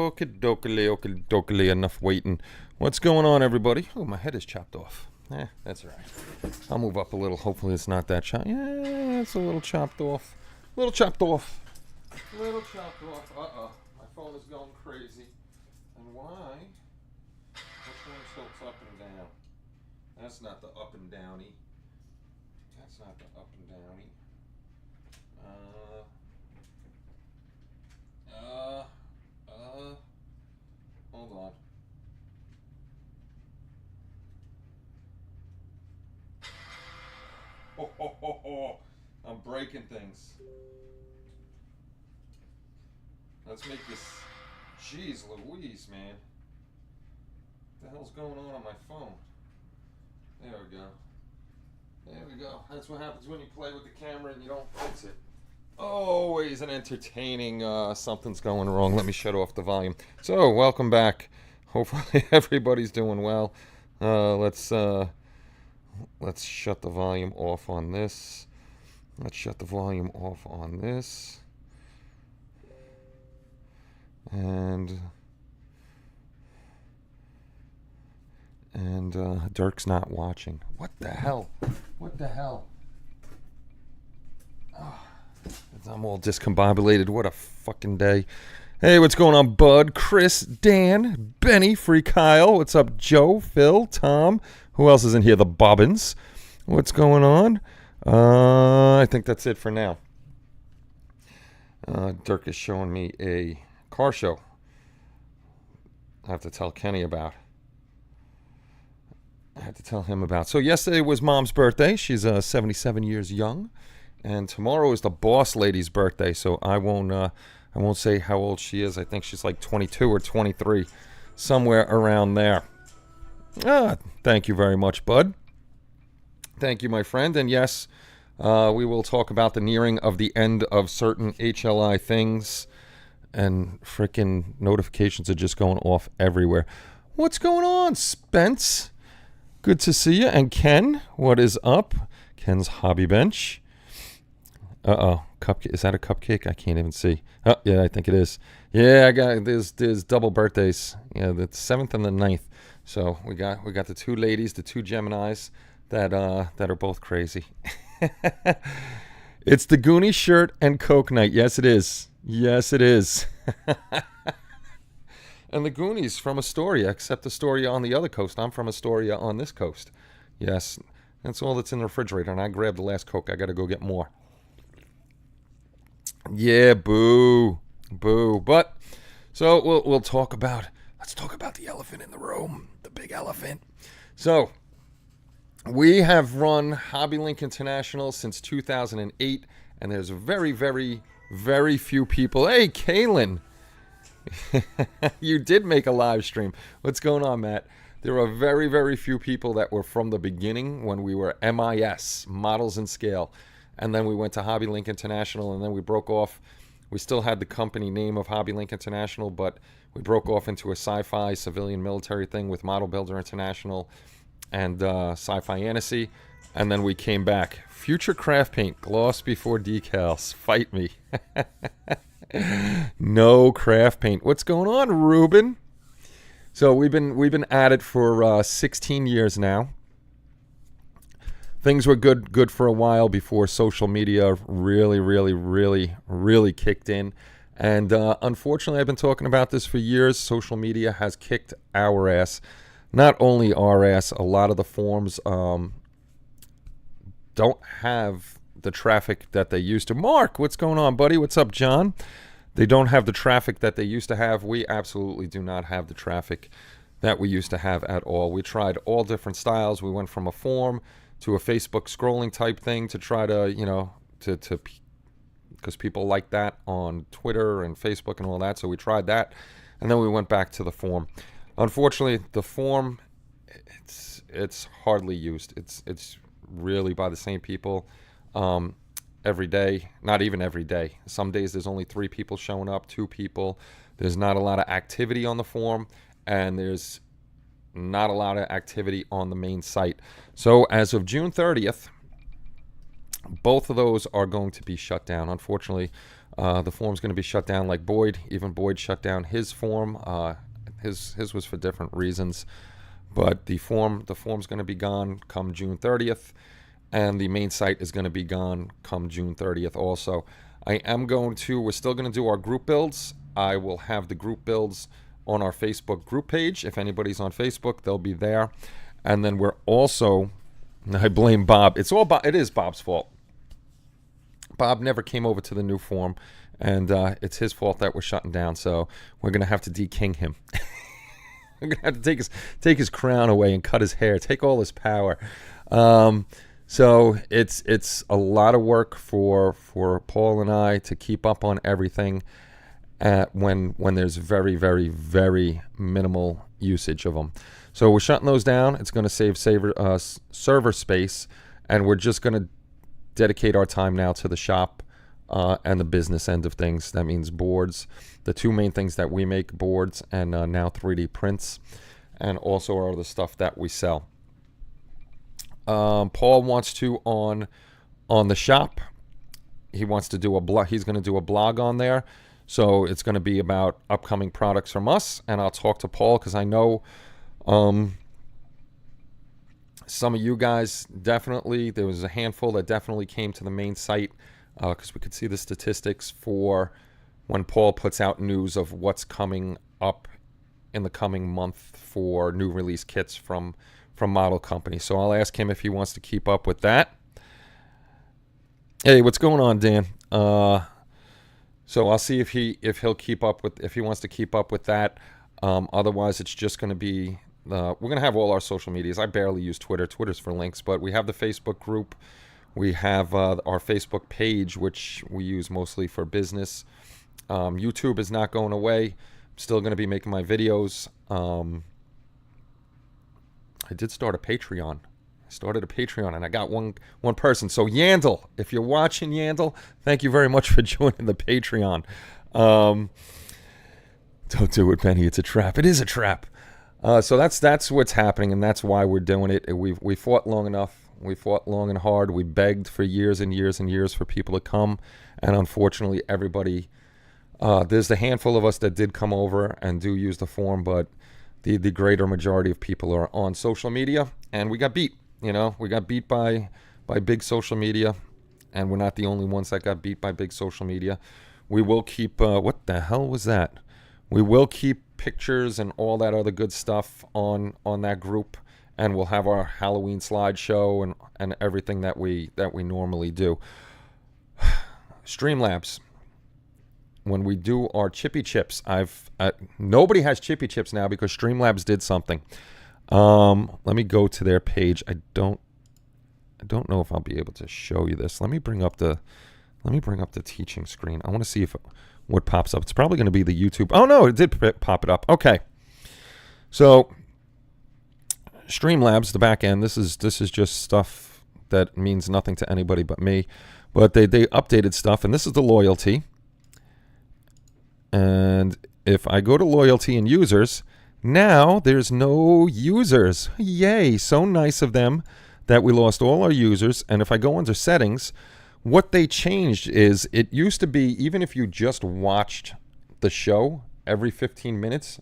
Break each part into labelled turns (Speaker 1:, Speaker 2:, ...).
Speaker 1: Okie dokie, enough waiting. What's going on, everybody? Oh, my head is chopped off. That's all right. I'll move up a little. Hopefully it's not that chopped. Yeah, it's a little chopped off. Little chopped off. Little chopped off. Uh-oh. My phone is going crazy. And why? Which one tilts up and down? That's not the up and downy. That's not the up and downy. Hold on. I'm breaking things. Let's make this. Jeez Louise, man. What the hell's going on my phone? There we go. There we go. That's what happens when you play with the camera and you don't fix it. Always an entertaining something's going wrong. Let me shut off the volume. So, welcome back. Hopefully everybody's doing well. Let's shut the volume off on this. Let's shut the volume off on this. And Dirk's not watching. What the hell? What the hell? Oh, I'm all discombobulated. What a fucking day. Hey, what's going on, Bud, Chris, Dan, Benny, Free Kyle? What's up, Joe, Phil, Tom? Who else is in here? The Bobbins. What's going on? I think that's it for now. Dirk is showing me a car show I have to tell Kenny about. I had to tell him about. So yesterday was Mom's birthday. She's 77 years young, and tomorrow is the boss lady's birthday. So I won't say how old she is. I think she's like 22 or 23, somewhere around there. Thank you very much, Bud. Thank you, my friend. And yes, we will talk about the nearing of the end of certain HLI things, and frickin' notifications are just going off everywhere. What's going on, Spence? Good to see you. And Ken, what is up? Ken's Hobby Bench. Cupcake. Is that a cupcake? I can't even see. Oh, yeah, I think it is. Yeah, I got there's double birthdays. Yeah, the 7th and the 9th. So we got the two ladies, the two Geminis that are both crazy. It's the Goonie shirt and Coke night. Yes, it is. Yes, it is. And the Goonies from Astoria, except Astoria on the other coast. I'm from Astoria on this coast. Yes, that's all that's in the refrigerator, and I grabbed the last Coke. I got to go get more. Yeah, boo. But, so let's talk about the elephant in the room, the big elephant. So, we have run HobbyLink International since 2008, and there's very, very, very few people. Hey, Kaylin. You did make a live stream. What's going on, Matt? There are very, very few people that were from the beginning when we were MIS, Models and Scale. And then we went to HobbyLink International, and then we broke off. We still had the company name of HobbyLink International, but we broke off into a sci-fi civilian military thing with Model Builder International and Sci-Fi Annecy. And then we came back. Future Craft Paint, gloss before decals. Fight me. No craft paint. What's going on, Ruben? So we've been at it for 16 years now. Things were good for a while before social media really kicked in. And unfortunately, I've been talking about this for years. Social media has kicked our ass. Not only our ass, a lot of the forums don't have the traffic that they used to. Mark, what's going on, buddy? What's up, John? They don't have the traffic that they used to have. We absolutely do not have the traffic that we used to have at all. We tried all different styles. We went from a forum to a Facebook scrolling type thing to try to, because people like that on Twitter and Facebook and all that. So we tried that, and then we went back to the forum. Unfortunately, the forum, it's hardly used. It's really by the same people every day. Not even every day. Some days there's only 3 people showing up, 2 people. There's not a lot of activity on the forum, and there's not a lot of activity on the main site. So as of June 30th, both of those are going to be shut down. Unfortunately, The form's going to be shut down like Boyd. Even Boyd shut down his form. His was for different reasons, but the form's going to be gone come June 30th, and the main site is going to be gone come June 30th also. We're still going to do our group builds. I will have the group builds on our Facebook group page. If anybody's on Facebook, they'll be there. And then we're also, I blame Bob. It is Bob's fault. Bob never came over to the new form, and it's his fault that we're shutting down. So we're gonna have to de-king him. We're gonna have to take his crown away and cut his hair, take all his power. So it's a lot of work for Paul and I to keep up on everything when there's very, very, very minimal usage of them. So we're shutting those down. It's going to save server space, and we're just going to dedicate our time now to the shop and the business end of things. That means boards, the two main things that we make, boards and now 3D prints, and also our other stuff that we sell. Paul wants to on the shop. He wants to do a blog. He's going to do a blog on there. So it's going to be about upcoming products from us, and I'll talk to Paul because I know some of you guys definitely, there was a handful that definitely came to the main site because we could see the statistics for when Paul puts out news of what's coming up in the coming month for new release kits from model companies. So I'll ask him if he wants to keep up with that. Hey, what's going on, Dan? So I'll see if he wants to keep up with that. Otherwise, it's just going to be we're going to have all our social medias. I barely use Twitter. Twitter's for links, but we have the Facebook group. We have our Facebook page, which we use mostly for business. YouTube is not going away. I'm still going to be making my videos. I did start a Patreon. I started a Patreon, and I got one person. So Yandel, if you're watching, Yandel, thank you very much for joining the Patreon. Don't do it, Benny. It's a trap. It is a trap. So that's what's happening, and that's why we're doing it. We fought long enough. We fought long and hard. We begged for years and years and years for people to come, and unfortunately, everybody. There's the handful of us that did come over and do use the form, but the greater majority of people are on social media, and we got beat. We got beat by big social media, and we're not the only ones that got beat by big social media. We will keep, what the hell was that? We will keep pictures and all that other good stuff on that group, and we'll have our Halloween slideshow and everything that we normally do. Streamlabs. When we do our chippy chips, nobody has chippy chips now because Streamlabs did something. Let me go to their page. I don't know if I'll be able to show you this. Let me bring up the teaching screen. I want to see what pops up. It's probably going to be the YouTube. Oh no, it did pop it up. Okay. So Streamlabs, the back end. This is just stuff that means nothing to anybody but me. But they updated stuff, and this is the loyalty. And if I go to loyalty and users, now there's no users. Yay, so nice of them that we lost all our users. And if I go under settings, what they changed is it used to be even if you just watched the show every 15 minutes,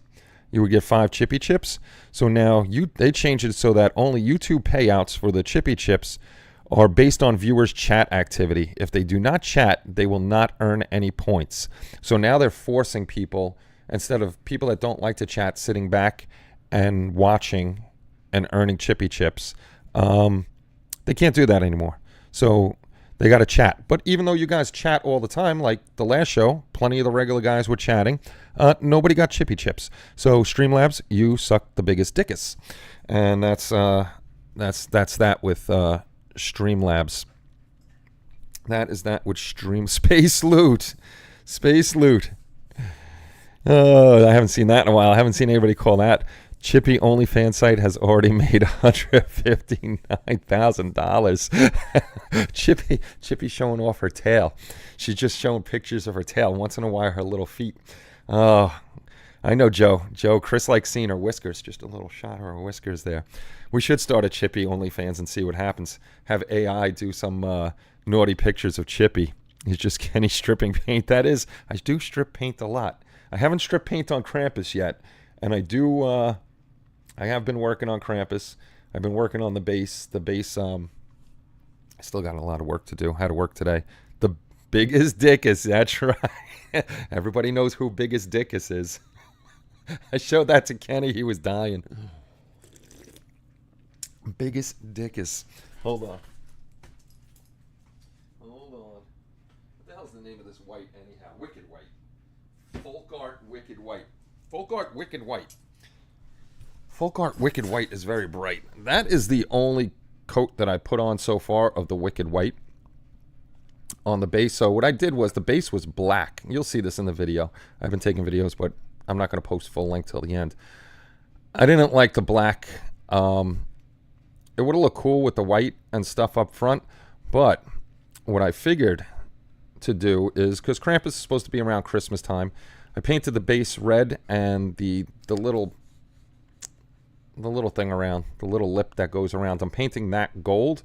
Speaker 1: you would get 5 chippy chips. So now they changed it so that only YouTube payouts for the chippy chips are based on viewers' chat activity. If they do not chat, they will not earn any points. So now they're forcing people, instead of people that don't like to chat sitting back and watching and earning chippy chips, they can't do that anymore. So they got to chat. But even though you guys chat all the time, like the last show, plenty of the regular guys were chatting, nobody got chippy chips. So Streamlabs, you suck the biggest dickus. And that's that with Streamlabs. That is that with Space Loot. Space Loot. I haven't seen that in a while. I haven't seen anybody call that. Chippy OnlyFans site has already made $159,000. Chippy showing off her tail. She's just showing pictures of her tail. Once in a while, her little feet. Oh, I know Joe. Chris likes seeing her whiskers. Just a little shot of her whiskers there. We should start a Chippy OnlyFans and see what happens. Have AI do some naughty pictures of Chippy. It's just Kenny stripping paint. That is, I do strip paint a lot. I haven't stripped paint on Krampus yet, and I have been working on Krampus. I've been working on the base. The base, I still got a lot of work to do. Had to work today. The biggest dickus, that's right. Everybody knows who biggest dickus is. I showed that to Kenny. He was dying. Biggest dickus. Hold on. What the hell's the name of this white anyhow? Wicked White. Folk Art Wicked White. Folk Art Wicked White. Folk Art Wicked White is very bright. That is the only coat that I put on so far of the Wicked White on the base. So what I did was the base was black. You'll see this in the video. I've been taking videos, but I'm not going to post full length till the end. I didn't like the black. It would have looked cool with the white and stuff up front, but what I figured to do is, because Krampus is supposed to be around Christmas time, I painted the base red and the little thing around, the little lip that goes around. I'm painting that gold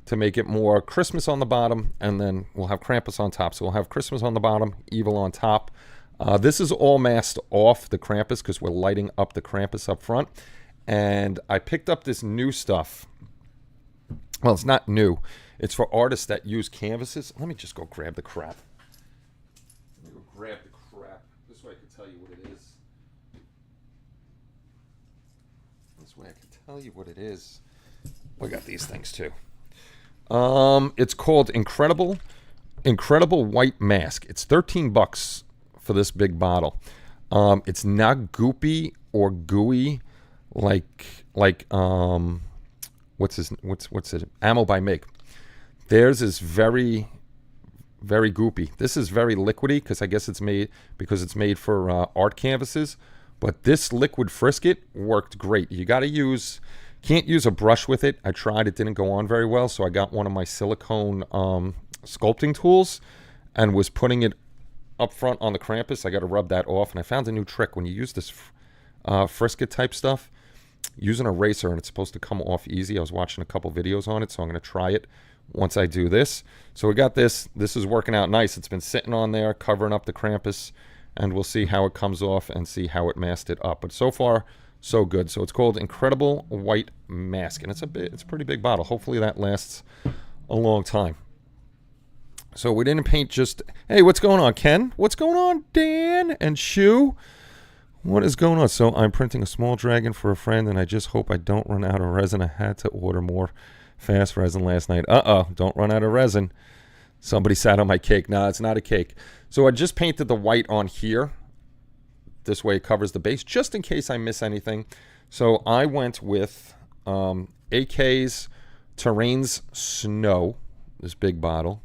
Speaker 1: to make it more Christmas on the bottom, and then we'll have Krampus on top. So we'll have Christmas on the bottom, evil on top. This is all masked off the Krampus because we're lighting up the Krampus up front. And I picked up this new stuff. Well, it's not new. It's for artists that use canvases. Let me just go grab the crap. Let me go grab the crap. This way I can tell you what it is. This way I can tell you what it is. We got these things too. It's called Incredible White Mask. It's $13 for this big bottle. It's not goopy or gooey like what's it? Ammo by Mig. Theirs is very, very goopy. This is very liquidy because I guess it's made for art canvases. But this liquid frisket worked great. You got to can't use a brush with it. I tried, it didn't go on very well, so I got one of my silicone sculpting tools and was putting it up front on the Krampus. I got to rub that off, and I found a new trick. When you use this frisket type stuff, use an eraser, and it's supposed to come off easy. I was watching a couple videos on it, so I'm going to try it once I do this. So we got this. This is working out nice. It's been sitting on there, covering up the Krampus, and we'll see how it comes off and see how it masked it up. But so far, so good. So it's called Incredible White Mask, and it's a pretty big bottle. Hopefully that lasts a long time. So we didn't paint just... Hey, what's going on, Ken? What's going on, Dan and Shu? What is going on? So I'm printing a small dragon for a friend, and I just hope I don't run out of resin. I had to order more fast resin last night. Don't run out of resin. Somebody sat on my cake. Nah, it's not a cake. So I just painted the white on here. This way it covers the base, just in case I miss anything. So I went with AK's Terrain's Snow, this big bottle.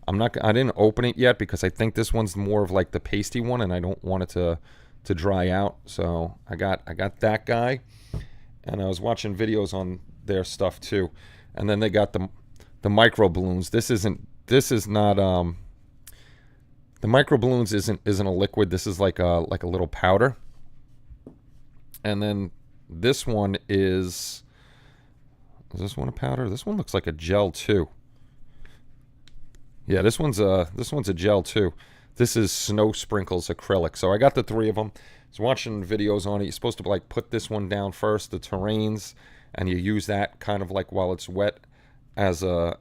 Speaker 1: I didn't open it yet because I think this one's more of like the pasty one, and I don't want it to dry out. So I got that guy, and I was watching videos on their stuff too. And then they got the micro balloons. The micro balloons isn't a liquid. This is like a little powder. And then this one is this one a powder? This one looks like a gel too. Yeah, this one's a gel too. This is Snow Sprinkles acrylic. So I got the three of them. I was watching videos on it. You're supposed to like put this one down first, the terrains, and you use that kind of like while it's wet as a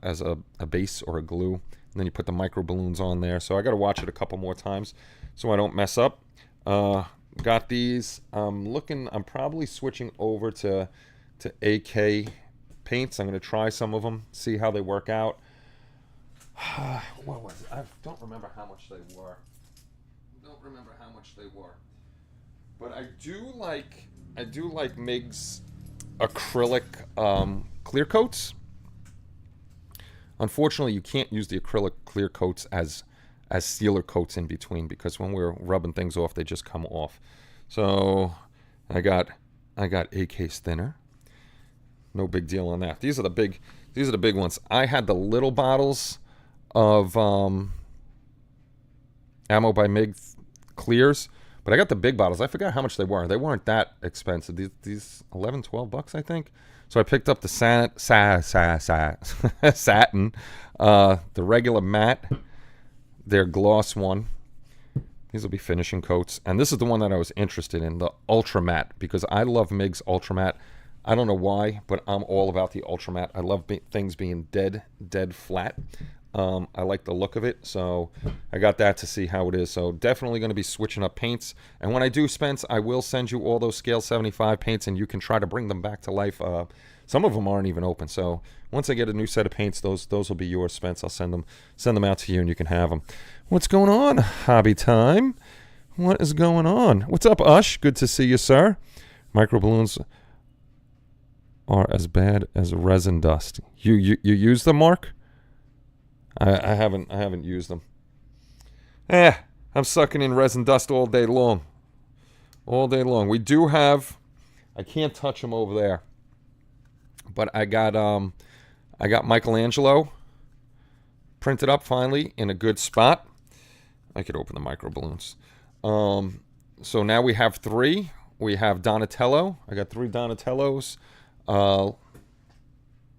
Speaker 1: base or a glue. And then you put the micro balloons on there. So I got to watch it a couple more times so I don't mess up. Got these. I'm probably switching over to AK paints. I'm going to try some of them, see how they work out. What was it? I don't remember how much they were. But I do like Mig's acrylic clear coats. Unfortunately, you can't use the acrylic clear coats as sealer coats in between, because when we're rubbing things off, they just come off. So I got AK's thinner. No big deal on that. These are the big ones. I had the little bottles of Ammo by Mig clears, but I got the big bottles. I forgot how much they were. They weren't that expensive. These $11-12, I think. So I picked up the satin, the regular matte, their gloss one. These will be finishing coats. And this is the one that I was interested in, the Ultra Matte, because I love MIG's Ultra Matte. I don't know why, but I'm all about the Ultra Matte. I love things being dead flat. I like the look of it, so I got that to see how it is. So definitely going to be switching up paints. And when I do, Spence, I will send you all those Scale 75 paints, and you can try to bring them back to life. Some of them aren't even open, so once I get a new set of paints, those will be yours, Spence. I'll send them out to you, and you can have them. What's going on, Hobby Time? What is going on? What's up, Ush? Good to see you, sir. Micro balloons are as bad as resin dust. You use them, Mark? I haven't used them. I'm sucking in resin dust all day long. All day long. We do have, I can't touch them over there, but I got Michelangelo printed up finally in a good spot. I could open the micro balloons. So now we have 3. We have Donatello. I got 3 Donatellos,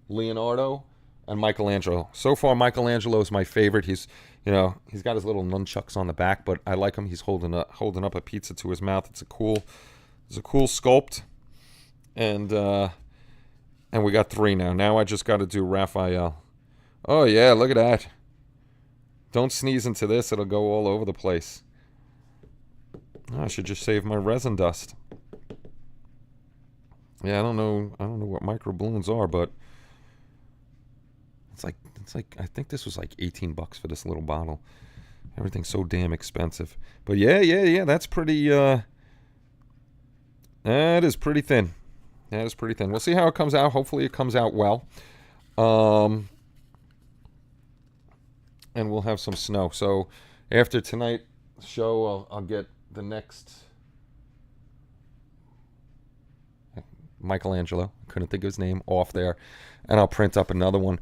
Speaker 1: Leonardo, and Michelangelo. So far, Michelangelo is my favorite. He's got his little nunchucks on the back, but I like him. He's holding up a pizza to his mouth. It's a cool sculpt, and we got 3 now. Now I just got to do Raphael. Oh yeah, look at that. Don't sneeze into this; it'll go all over the place. I should just save my resin dust. Yeah, I don't know what micro balloons are, but it's like I think this was like $18 for this little bottle. Everything's so damn expensive. But yeah, that's pretty that is pretty thin. That is pretty thin. We'll see how it comes out. Hopefully it comes out well. And we'll have some snow. So after tonight's show, I'll get the next Michelangelo, couldn't think of his name, off there, and I'll print up another one.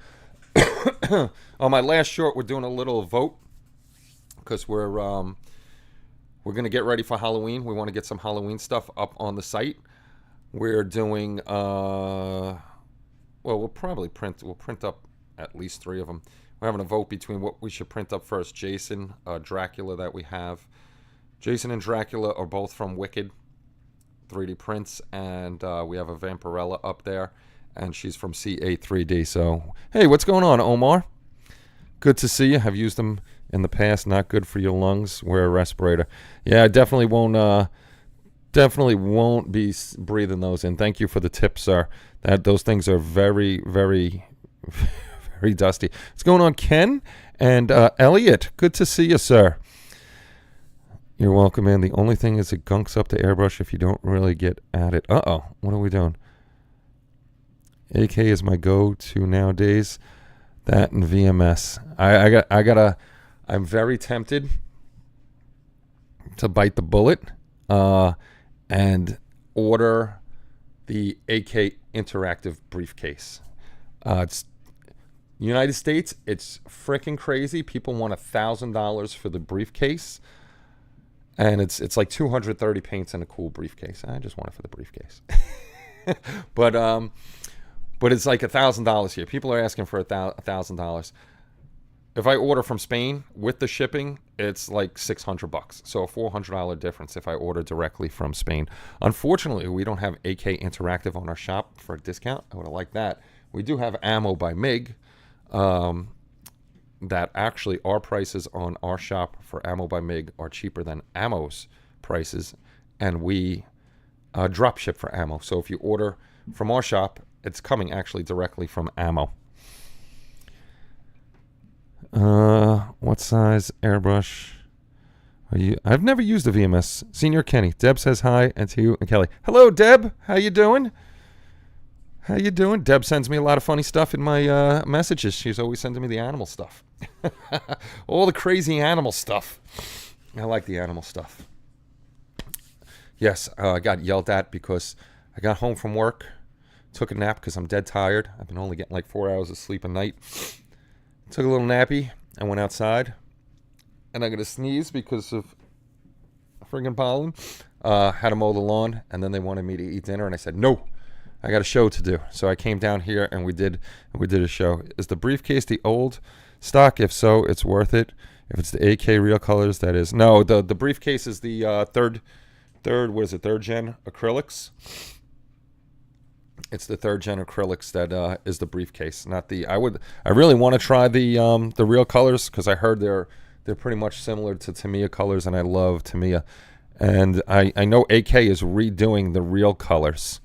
Speaker 1: On my last short, we're doing a little vote because we're going to get ready for Halloween. We want to get some Halloween stuff up on the site. We're doing we'll print up at least 3 of them. We're having a vote between what we should print up first. Jason, Dracula that we have. Jason and Dracula are both from Wicked 3D prints, and we have a Vampirella up there, and she's from CA3D. So, hey, what's going on, Omar? Good to see you. Have used them in the past. Not good for your lungs. Wear a respirator. Yeah, I definitely won't be breathing those in. Thank you for the tip, sir. Those things are very, very, very dusty. What's going on, Ken and Elliot? Good to see you, sir. You're welcome, man. The only thing is it gunks up the airbrush if you don't really get at it. Uh-oh. What are we doing? AK is my go-to nowadays. That and VMS. I'm very tempted to bite the bullet and order the AK interactive briefcase. It's United States, it's freaking crazy. People want $1,000 for the briefcase. And it's like 230 paints in a cool briefcase. I just want it for the briefcase. But it's like $1,000 here. People are asking for $1,000. If I order from Spain with the shipping, it's like $600. So a $400 difference if I order directly from Spain. Unfortunately, we don't have AK Interactive on our shop for a discount. I would have liked that. We do have Ammo by MIG. That actually our prices on our shop for Ammo by MIG are cheaper than Ammo's prices, and we drop ship for Ammo. So if you order from our shop, it's coming actually directly from Ammo. What size airbrush are you? I've never used a VMS. Senior Kenny. Deb says hi, and to you and Kelly. Hello, Deb. How you doing? How you doing? Deb sends me a lot of funny stuff in my messages. She's always sending me the animal stuff. All the crazy animal stuff. I like the animal stuff. Yes, I got yelled at because I got home from work, took a nap because I'm dead tired. I've been only getting like 4 hours of sleep a night. Took a little nappy. I went outside, and I got to sneeze because of friggin' pollen. Had to mow the lawn, and then they wanted me to eat dinner, and I said no. I got a show to do. So I came down here and we did a show. Is the briefcase the old stock? If so, it's worth it. If it's the AK Real Colors, that is. No, the briefcase is the third, what is it, third gen acrylics. It's the third gen acrylics that is the briefcase, not the. I really want to try the Real Colors because I heard they're pretty much similar to Tamiya colors, and I love Tamiya. And I know AK is redoing the Real Colors.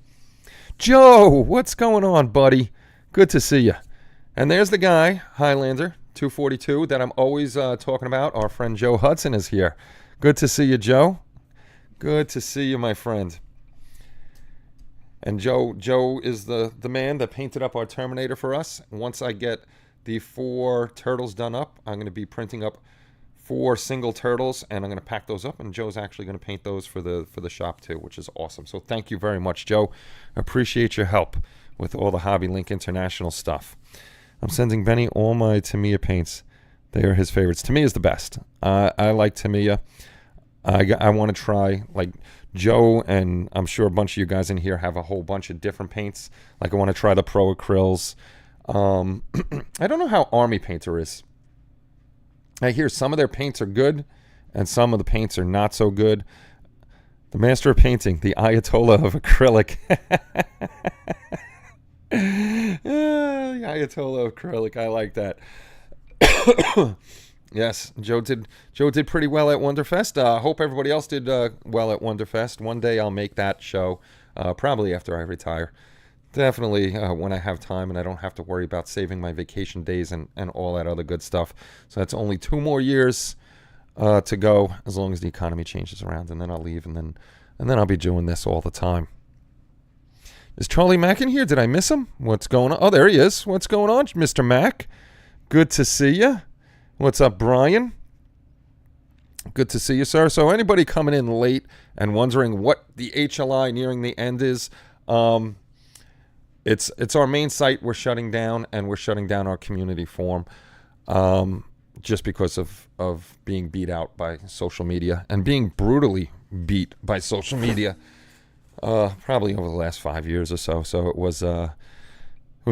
Speaker 1: Joe, what's going on, buddy? Good to see you. And there's the guy, Highlander 242, that I'm always talking about. Our friend Joe Hudson is here. Good to see you, Joe. Good to see you, my friend. And Joe is the man that painted up our Terminator for us. Once I get the 4 turtles done up, I'm going to be printing up 4 single turtles, and I'm going to pack those up, and Joe's actually going to paint those for the shop too, which is awesome. So thank you very much, Joe. Appreciate your help with all the Hobby Link International stuff. I'm sending Benny all my Tamiya paints. They are his favorites. Tamiya is the best. I like Tamiya. I want to try, like Joe, and I'm sure a bunch of you guys in here have a whole bunch of different paints. Like I want to try the Pro Acryls. I don't know how Army Painter is. I hear some of their paints are good, and some of the paints are not so good. The master of painting, the Ayatollah of acrylic. The Ayatollah of acrylic. I like that. Yes, Joe did pretty well at Wonderfest. Hope everybody else did well at Wonderfest. One day I'll make that show, probably after I retire. Definitely when I have time and I don't have to worry about saving my vacation days and all that other good stuff. So that's only 2 more years to go, as long as the economy changes around, and then I'll leave, and then I'll be doing this all the time. Is Charlie Mack in here? Did I miss him? What's going on? Oh, there he is. What's going on, Mr. Mack? Good to see you. What's up, Brian? Good to see you, sir. So anybody coming in late and wondering what the HLI nearing the end is, it's our main site we're shutting down, and we're shutting down our community forum just because of being beat out by social media and being brutally beat by social media probably over the last 5 years or so. So it was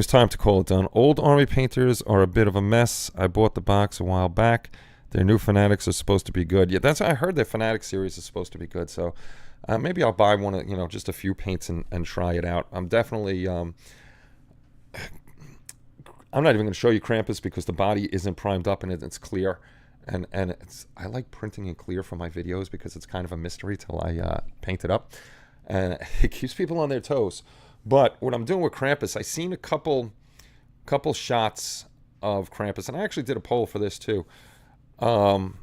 Speaker 1: time to call it done. Old Army painters are a bit of a mess. I bought the box a while back. Their new Fanatics are supposed to be good. Yeah, I heard their Fanatic series is supposed to be good. So maybe I'll buy one of, just a few paints and try it out. I'm definitely, I'm not even going to show you Krampus because the body isn't primed up and it's clear. And I like printing in clear for my videos because it's kind of a mystery till I paint it up. And it keeps people on their toes. But what I'm doing with Krampus, I seen a couple shots of Krampus, and I actually did a poll for this too. One,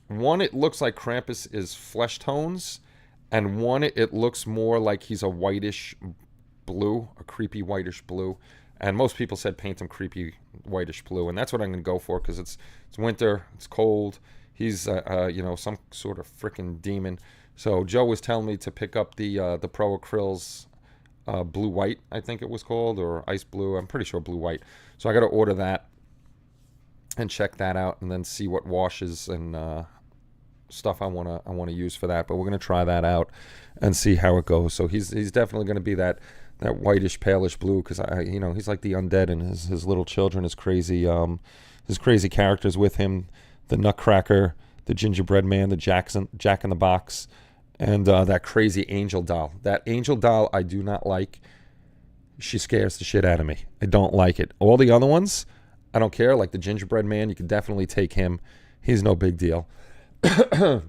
Speaker 1: it looks like Krampus is flesh tones, and one, it looks more like he's a whitish blue, a creepy whitish blue. And most people said paint him creepy whitish blue, and that's what I'm going to go for because it's winter, it's cold. He's some sort of freaking demon. So Joe was telling me to pick up the Pro Acryls blue white, I think it was called, or ice blue. I'm pretty sure blue white. So I got to order that and check that out, and then see what washes and stuff I want to use for that. But we're going to try that out and see how it goes. So he's definitely going to be that whitish palish blue because he's like the undead, and his little children, his crazy characters with him, the Nutcracker, the Gingerbread Man, the Jack in the Box, and that crazy angel doll. That angel doll I do not like. She scares the shit out of me. I don't like it. All the other ones, I don't care. Like the Gingerbread Man, you can definitely take him. He's no big deal. The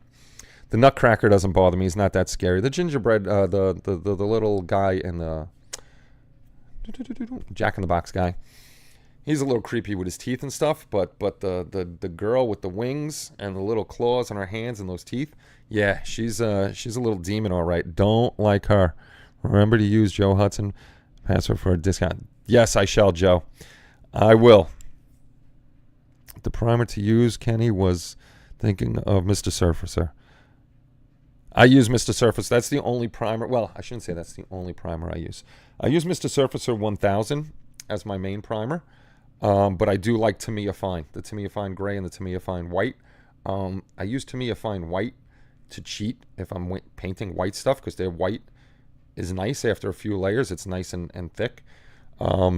Speaker 1: Nutcracker doesn't bother me. He's not that scary. The Gingerbread, the little guy in the Jack in the Box guy, he's a little creepy with his teeth and stuff. But the girl with the wings and the little claws on her hands and those teeth, yeah, she's a little demon, all right. Don't like her. Remember to use Joe Hudson password for a discount. Yes, I shall, Joe. I will. The primer to use, Kenny, was thinking of Mr. Surfacer. I use Mr. Surfacer. That's the only primer. Well, I shouldn't say that's the only primer I use. I use Mr. Surfacer 1000 as my main primer, but I do like Tamiya Fine, the Tamiya Fine Gray and the Tamiya Fine White. I use Tamiya Fine White to cheat if I'm painting white stuff because their white is nice after a few layers. It's nice and thick.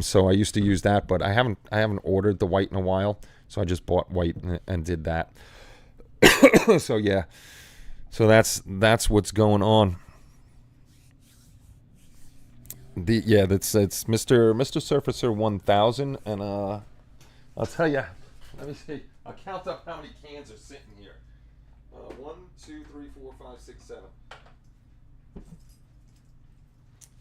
Speaker 1: So I used to use that, but I haven't ordered the white in a while So I just bought white and did that. So yeah, so that's what's going on. That's Mr. Surfacer 1000, and I'll tell you. Let me see. I'll count up how many cans are sitting here. 1, 2, 3, 4, 5, 6, 7.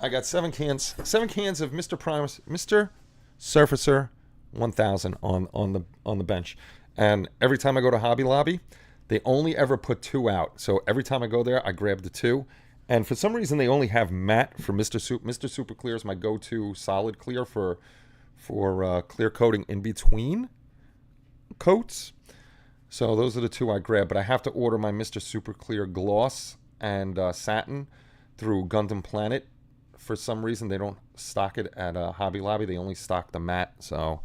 Speaker 1: I got 7 cans. 7 cans of Mr. Surfacer 1000 on the bench. And every time I go to Hobby Lobby, they only ever put 2 out. So every time I go there, I grab the 2. And for some reason, they only have matte for Mr. Mr. Super Clear is my go-to solid clear for clear coating in between coats. So those are the 2 I grab. But I have to order my Mr. Super Clear gloss and satin through Gundam Planet. For some reason, they don't stock it at Hobby Lobby. They only stock the matte. So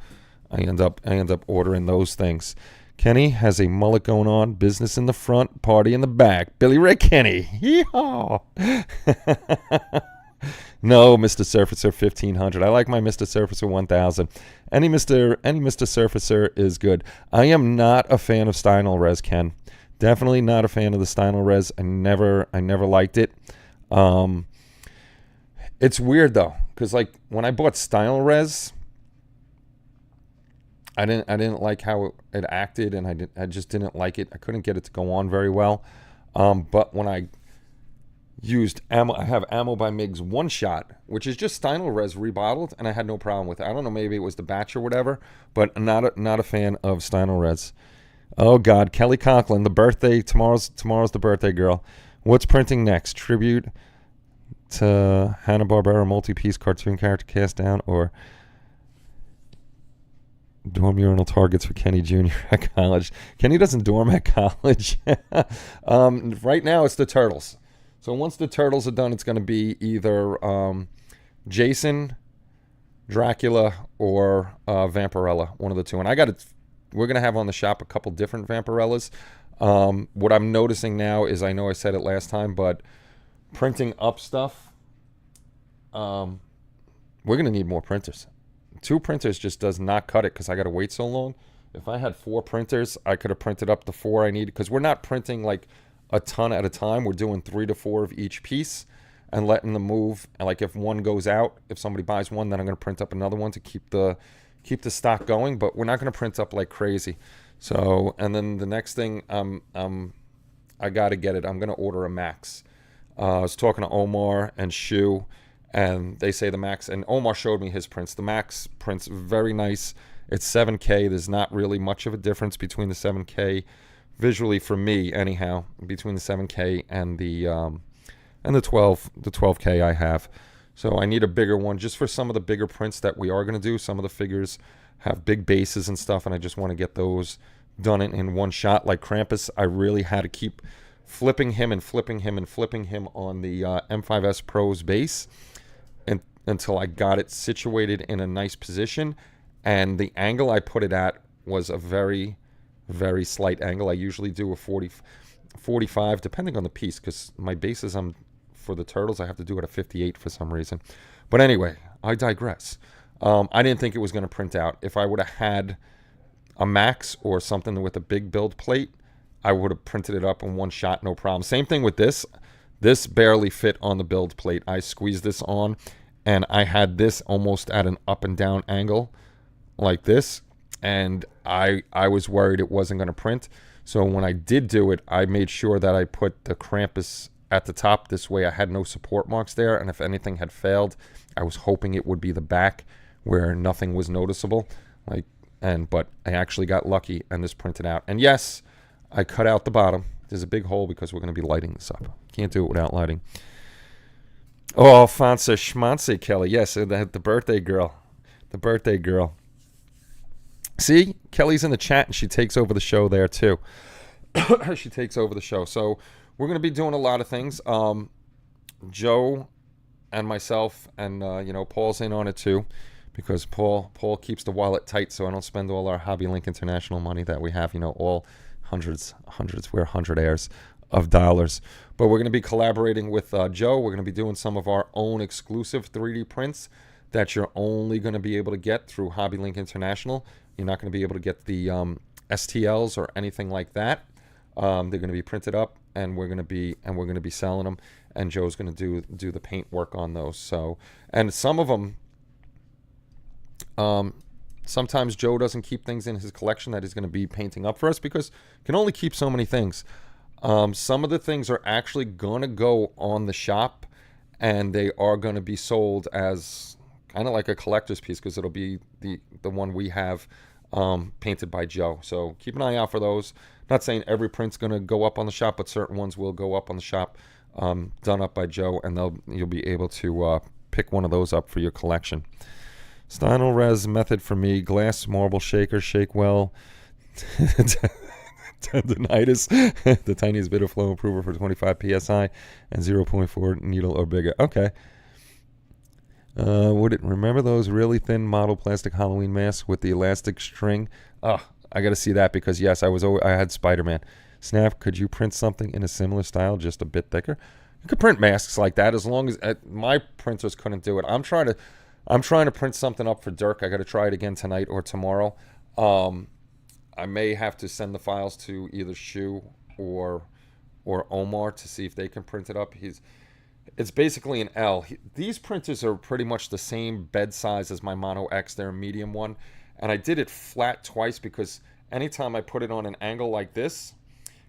Speaker 1: I end up ordering those things. Kenny has a mullet going on. Business in the front, party in the back. Billy Ray Kenny. Yeehaw. No, Mr. Surfacer 1500. I like my Mr. Surfacer 1000. Any Mr. Surfacer is good. I am not a fan of Steinel Res, Ken. Definitely not a fan of the Steinel Res. I never liked it. It's weird though, because like when I bought Steinel Res, I didn't like how it acted, and I just didn't like it. I couldn't get it to go on very well. But when I used ammo, I have Ammo by Miggs One Shot, which is just Steinel Res rebottled, and I had no problem with it. I don't know, maybe it was the batch or whatever, but not a fan of Steinel Res. Oh God, Kelly Conklin, the birthday tomorrow's the birthday girl. What's printing next? Tribute to Hanna-Barbera multi-piece cartoon character cast down, or dorm urinal targets for Kenny Jr. at college? Kenny doesn't dorm at college. Right now it's the Turtles. So once the Turtles are done, it's going to be either Jason, Dracula, or Vampirella, one of the two. And we're going to have on the shop a couple different Vampirellas. What I'm noticing now is, I know I said it last time, but printing up stuff, we're going to need more printers. 2 printers just does not cut it because I got to wait so long. If I had 4 printers, I could have printed up the 4 I need, because we're not printing like a ton at a time. We're doing 3 to 4 of each piece and letting them move. And like if one goes out, if somebody buys one, then I'm going to print up another one to keep the stock going. But we're not going to print up like crazy. So, and then the next thing, I got to get it. I'm going to order a Max. I was talking to Omar and Shu, and they say the Max, and Omar showed me his prints. The Max prints very nice. It's 7K. There's not really much of a difference between the 7K, visually for me anyhow, between the 7K and the 12K I have. So I need a bigger one just for some of the bigger prints that we are going to do. Some of the figures have big bases and stuff, and I just want to get those done in one shot. Like Krampus, I really had to keep flipping him and flipping him and flipping him on the M5S Pro's base until I got it situated in a nice position. And the angle I put it at was a very, very slight angle. I usually do a 45, depending on the piece, because my bases, for the Turtles, I have to do it at 58 for some reason. But anyway, I digress. I didn't think it was going to print out. If I would have had a Max or something with a big build plate, I would have printed it up in one shot, no problem. Same thing with this. This barely fit on the build plate. I squeezed this on, and I had this almost at an up and down angle like this, and I was worried it wasn't going to print. So when I did do it, I made sure that I put the Krampus at the top. This way I had no support marks there, and if anything had failed, I was hoping it would be the back where nothing was noticeable. But I actually got lucky, and this printed out. And yes, I cut out the bottom. There's a big hole because we're going to be lighting this up. Can't do it without lighting. Oh, Alfonso Schmanze Kelly. Yes, the birthday girl. The birthday girl. See, Kelly's in the chat, and she takes over the show there too. She takes over the show. So we're going to be doing a lot of things. Joe and myself, and Paul's in on it too, because Paul keeps the wallet tight, so I don't spend all our Hobby Link International money that we have. All hundreds, we're hundredaires of dollars. But we're going to be collaborating with Joe. We're going to be doing some of our own exclusive 3D prints that you're only going to be able to get through Hobby Link International. You're not going to be able to get the STLs or anything like that. They're going to be printed up, and we're going to be selling them. And Joe's going to do the paint work on those. So, and some of them, sometimes Joe doesn't keep things in his collection that he's going to be painting up for us because he can only keep so many things. Some of the things are actually going to go on the shop, and they are going to be sold as kind of like a collector's piece because it'll be the one we have painted by Joe. So keep an eye out for those. Not saying every print's going to go up on the shop, but certain ones will go up on the shop, done up by Joe, and you'll be able to pick one of those up for your collection. Stynel res method for me: glass marble shaker, shake well. Tendonitis, the tiniest bit of flow improver for 25 psi and 0.4 needle or bigger. Okay. Remember those really thin model plastic Halloween masks with the elastic string? Oh, I got to see that because yes, I had Spider-Man. Snap, could you print something in a similar style, just a bit thicker? You could print masks like that as long as my printers couldn't do it. I'm trying to print something up for Dirk. I got to try it again tonight or tomorrow. I may have to send the files to either Shu or Omar to see if they can print it up. It's basically an L. These printers are pretty much the same bed size as my Mono X. They're a medium one. And I did it flat twice because anytime I put it on an angle like this,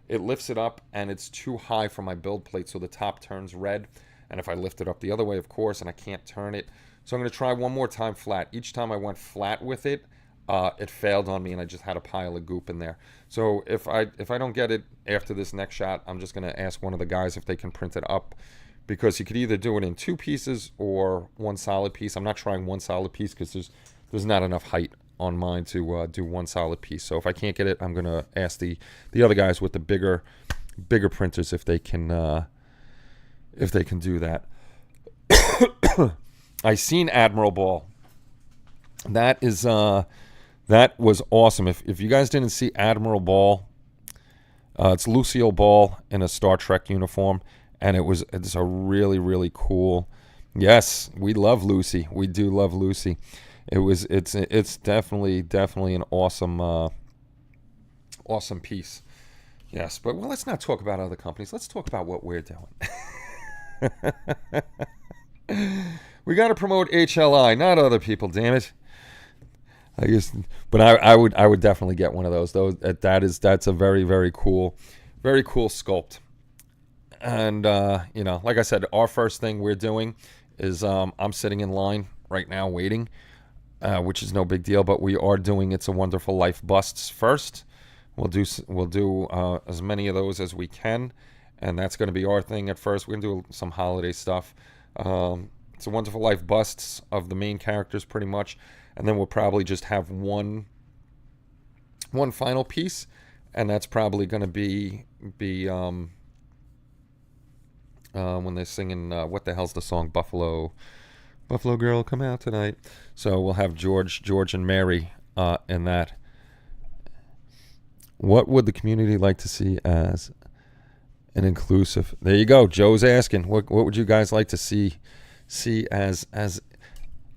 Speaker 1: it lifts it up and it's too high for my build plate, so the top turns red. And if I lift it up the other way, of course, and I can't turn it. So I'm going to try one more time flat. Each time I went flat with it, it failed on me and I just had a pile of goop in there. So if I don't get it after this next shot, I'm just going to ask one of the guys if they can print it up, because you could either do it in 2 pieces or 1 solid piece. I'm not trying 1 solid piece because there's not enough height on mine to do 1 solid piece. So if I can't get it, I'm going to ask the other guys with the bigger printers if they can do that. I seen Admiral Ball. That was awesome. If you guys didn't see Admiral Ball, it's Lucille Ball in a Star Trek uniform, and it's a really, really cool. Yes, we love Lucy. We do love Lucy. It's definitely an awesome piece. Yes, but let's not talk about other companies. Let's talk about what we're doing. We got to promote HLI, not other people. Damn it. I would definitely get one of those. That's a very, very cool sculpt. And like I said, our first thing we're doing is I'm sitting in line right now waiting, which is no big deal. But we are doing It's a Wonderful Life busts first. We'll do as many of those as we can, and that's going to be our thing at first. We're going to do some holiday stuff. It's a Wonderful Life busts of the main characters pretty much, and then we'll probably just have one final piece, and that's probably going to be when they're singing what the hell's the song, Buffalo Girl Come Out Tonight. So we'll have George and Mary in that. What would the community like to see as an inclusive? There you go. Joe's asking, what would you guys like to see as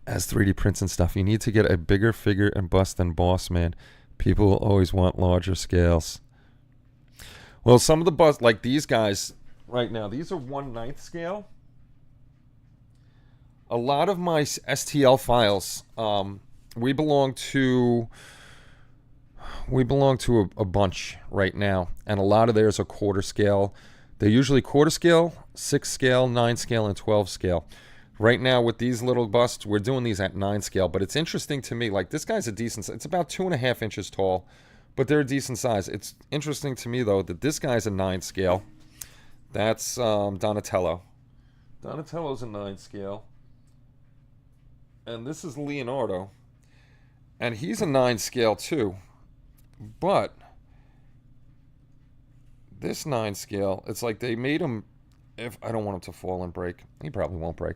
Speaker 1: 3D prints and stuff? You need to get a bigger figure and bust than Boss Man. People will always want larger scales. Well, some of the bust, like these guys right now, these are 1/9 scale. A lot of my STL files, we belong to a bunch right now, and a lot of theirs are quarter scale. They're usually quarter scale, 6 scale, 9 scale, and 12 scale. Right now with these little busts, we're doing these at 9 scale, but it's interesting to me, like this guy's a decent, it's about 2.5 inches tall, but they're a decent size. It's interesting to me though that this guy's a 9 scale. That's Donatello. Donatello's a 9 scale. And this is Leonardo. And he's a 9 scale too. But this 9 scale, it's like they made him, if I don't want him to fall and break. He probably won't break.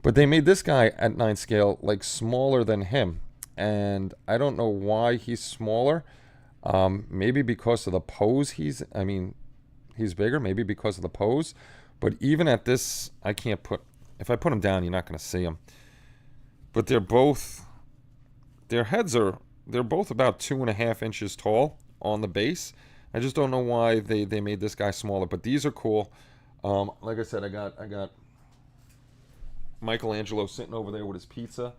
Speaker 1: But they made this guy at 9 scale like smaller than him. And I don't know why he's smaller. Maybe because of the pose he's bigger. Maybe because of the pose. But even at this, if I put him down, you're not going to see him. But their heads are they're both about 2.5 inches tall on the base. I just don't know why they made this guy smaller, but these are cool. Like I said, I got Michelangelo sitting over there with his pizza.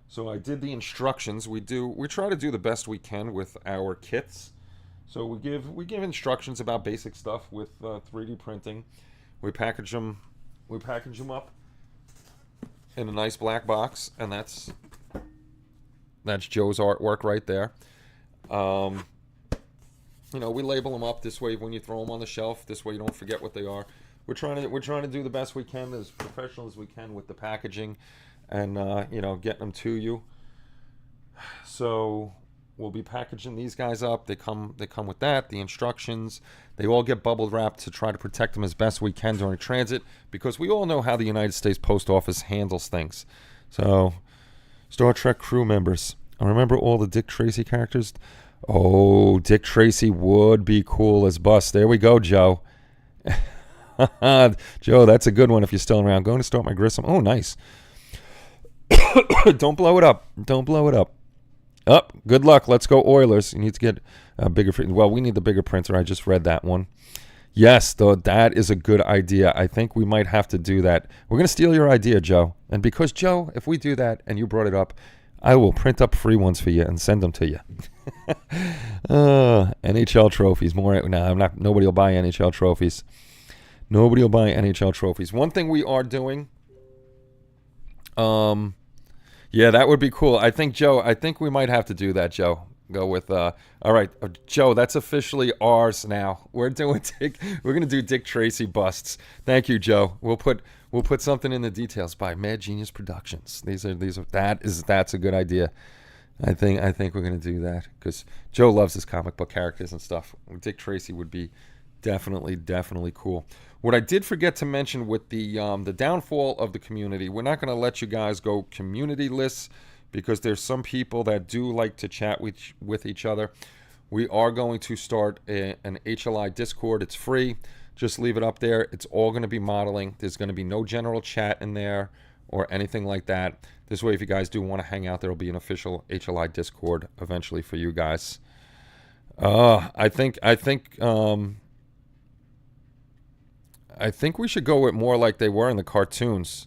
Speaker 1: So I did the instructions. We try to do the best we can with our kits. So we give instructions about basic stuff with 3D printing. We package them up in a nice black box, and that's Joe's artwork right there. We label them up this way when you throw them on the shelf. This way you don't forget what they are. We're trying to do the best we can, as professional as we can with the packaging, and getting them to you. So we'll be packaging these guys up. They come with that, the instructions. They all get bubble wrapped to try to protect them as best we can during transit, because we all know how the United States Post Office handles things. So, Star Trek crew members, I remember all the Dick Tracy characters. Oh, Dick Tracy would be cool as Bus. There we go, Joe. Joe, that's a good one if you're still around. Going to start my Grissom. Oh, nice. Don't blow it up. Don't blow it up. Up. Good luck. Let's go Oilers. You need to get a bigger. Well, we need the bigger printer. I just read that one. Yes, though, that is a good idea. I think we might have to do that. We're going to steal your idea, Joe. And because, Joe, if we do that and you brought it up, I will print up free ones for you and send them to you. NHL trophies. I'm not. Nobody will buy NHL trophies. Nobody will buy NHL trophies. One thing we are doing. Yeah, that would be cool. I think, Joe, we might have to do that, Joe. Go with, all right, Joe, that's officially ours now. We're going to do Dick Tracy busts. Thank you, Joe. We'll put something in the details by Mad Genius Productions. That's a good idea. I think we're going to do that because Joe loves his comic book characters and stuff. Dick Tracy would be definitely cool. What I did forget to mention with the downfall of the community, we're not going to let you guys go community lists because there's some people that do like to chat with each other. We are going to start an HLI Discord. It's free. Just leave it up there. It's all going to be modeling. There's going to be no general chat in there or anything like that. This way, if you guys do want to hang out, there will be an official HLI Discord eventually for you guys. I think we should go with more like they were in the cartoons.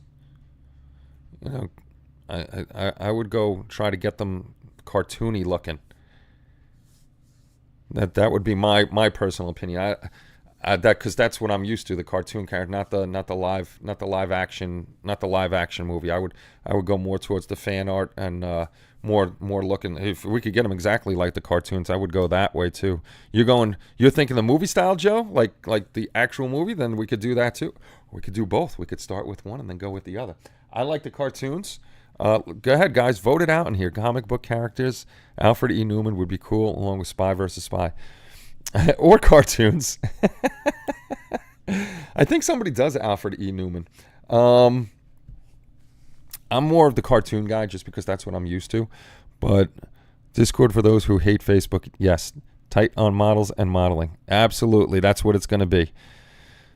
Speaker 1: I would go try to get them cartoony looking. That would be my personal opinion. Because that's what I'm used to, the cartoon character, not the live action movie. I would go more towards the fan art and more looking. If we could get them exactly like the cartoons, I would go that way too. You're thinking the movie style, Joe, like the actual movie. Then we could do that too. We could do both. We could start with one and then go with the other. I like the cartoons. Go ahead, guys, vote it out in here. Comic book characters. Alfred E. Newman would be cool, along with Spy vs. Spy. Or cartoons. I think somebody does Alfred E. Newman. I'm more of the cartoon guy just because that's what I'm used to. But Discord for those who hate Facebook, yes. Tight on models and modeling. Absolutely. That's what it's going to be.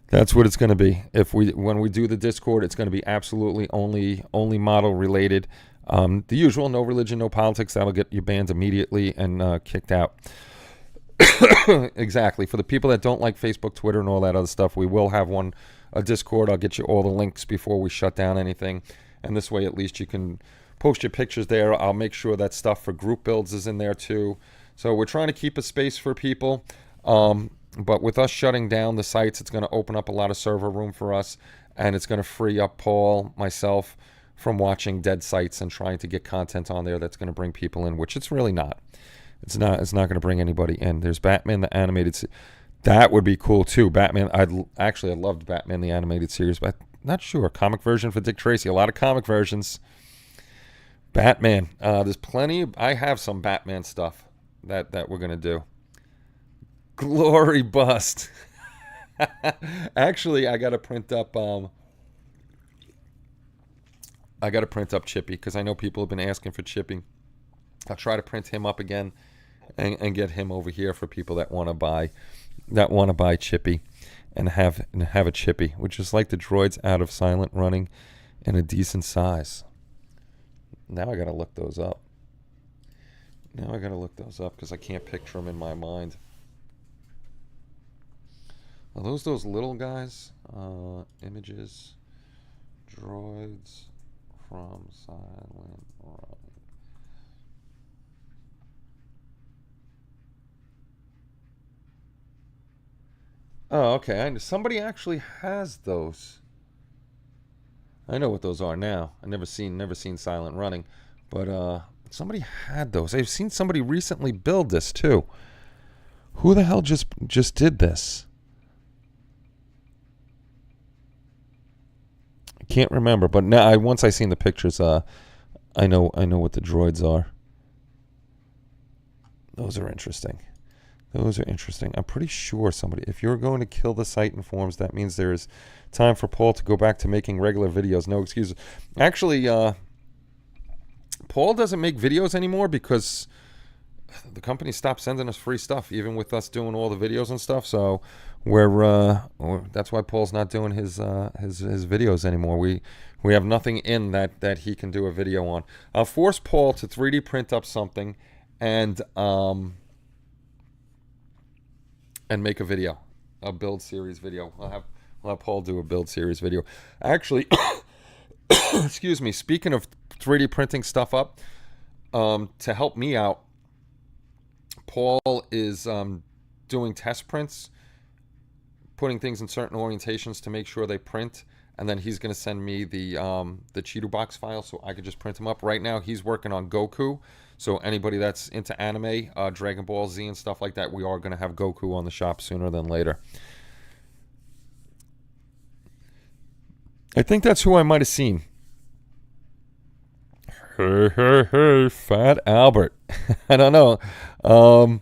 Speaker 1: That's what it's going to be. When we do the Discord, it's going to be absolutely only model related. The usual, no religion, no politics. That'll get you banned immediately and kicked out. Exactly. For the people that don't like Facebook, Twitter, and all that other stuff, we will have a Discord. I'll get you all the links before we shut down anything. And this way, at least you can post your pictures there. I'll make sure that stuff for group builds is in there too. So we're trying to keep a space for people. But with us shutting down the sites, it's going to open up a lot of server room for us. And it's going to free up Paul, myself, from watching dead sites and trying to get content on there that's going to bring people in, which it's really not. It's not going to bring anybody in. There's Batman the Animated that would be cool too. Batman, I loved Batman the Animated Series, but not sure. Comic version for Dick Tracy. A lot of comic versions. Batman. There's plenty. I have some Batman stuff that we're going to do. Glory bust. Actually, I got to print up Chippy because I know people have been asking for Chippy. I'll try to print him up again and get him over here for people that want to buy Chippy and have a Chippy, which is like the droids out of Silent Running in a decent size. Now I got to look those up. Now I gotta look those up because I can't picture them in my mind. Are those little guys? Images, droids from Silent Run. Oh, okay. Somebody actually has those. I know what those are now. I never seen Silent Running, but somebody had those. I've seen somebody recently build this too. Who the hell just did this? I can't remember, but now once I seen the pictures, I know what the droids are. Those are interesting. Those are interesting. I'm pretty sure somebody, if you're going to kill the site informs, that means there is time for Paul to go back to making regular videos. No excuses. Actually, Paul doesn't make videos anymore because the company stopped sending us free stuff, even with us doing all the videos and stuff. So that's why Paul's not doing his videos anymore. We have nothing in that he can do a video on. I'll force Paul to 3D print up something and make a video, a build series video. I'll have Paul do a build series video. Actually, excuse me, speaking of 3D printing stuff up, to help me out, Paul is doing test prints, putting things in certain orientations to make sure they print, and then he's going to send me the Cheeto box file so I could just print them up. Right now, he's working on Goku. So anybody that's into anime, Dragon Ball Z and stuff like that, we are going to have Goku on the shop sooner than later. I think that's who I might have seen. Hey, Fat Albert. I don't know. I'm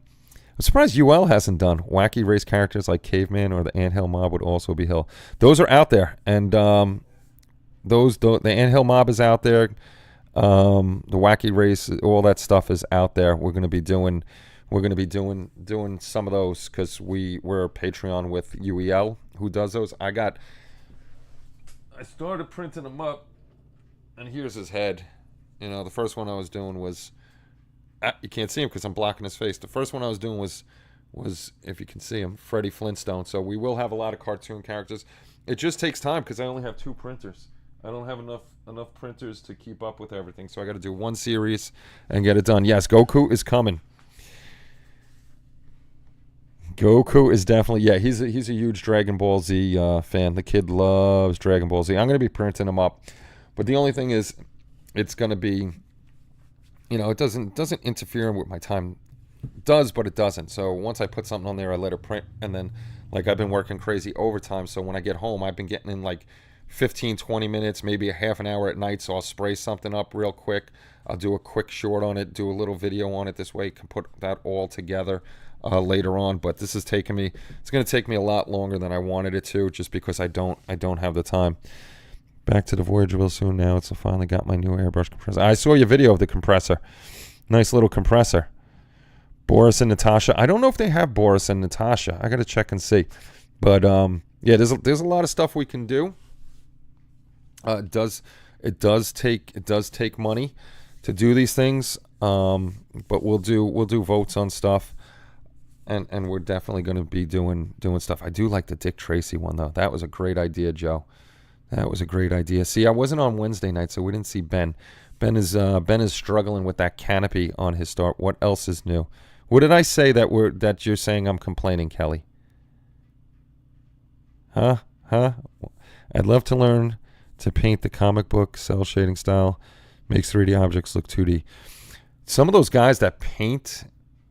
Speaker 1: surprised UL hasn't done. Wacky race characters like Caveman or the Anthill Mob would also be Hill. Those are out there. And the Anthill Mob is out there. The Wacky race, all that stuff is out there. We're going to be doing some of those because we're a Patreon with UEL who does those. I started printing them up, and here's his head. You know, the first one I was doing was, you can't see him because I'm blocking his face. The first one I was doing was if you can see him, Freddie Flintstone. So we will have a lot of cartoon characters. It just takes time because I only have 2 printers. I don't have enough printers to keep up with everything, so I got to do one series and get it done. Yes, Goku is coming. Goku is definitely, yeah, he's a huge Dragon Ball Z fan. The kid loves Dragon Ball Z. I'm going to be printing him up, but the only thing is, it's going to be, you know, it doesn't interfere with my time. It does, but it doesn't. So once I put something on there, I let it print, and then, like, I've been working crazy overtime, so when I get home, I've been getting in, like, 15, 20 minutes, maybe a half an hour at night, so I'll spray something up real quick. I'll do a quick short on it, do a little video on it. This way I can put that all together later on. But this is it's going to take me a lot longer than I wanted it to, just because I don't have the time. Back to the Voyager real soon now. It's finally got my new airbrush compressor. I saw your video of the compressor. Nice little compressor. Boris and Natasha. I don't know if they have Boris and Natasha. I got to check and see. But yeah, there's a lot of stuff we can do. It does take money to do these things, but we'll do votes on stuff, and we're definitely going to be doing stuff. I do like the Dick Tracy one though. That was a great idea, Joe. That was a great idea. See, I wasn't on Wednesday night, so we didn't see Ben. Ben is struggling with that canopy on his start. What else is new? What did I say that you're saying I'm complaining, Kelly? Huh? I'd love to learn to paint the comic book cell shading style, makes 3D objects look 2D. Some of those guys that paint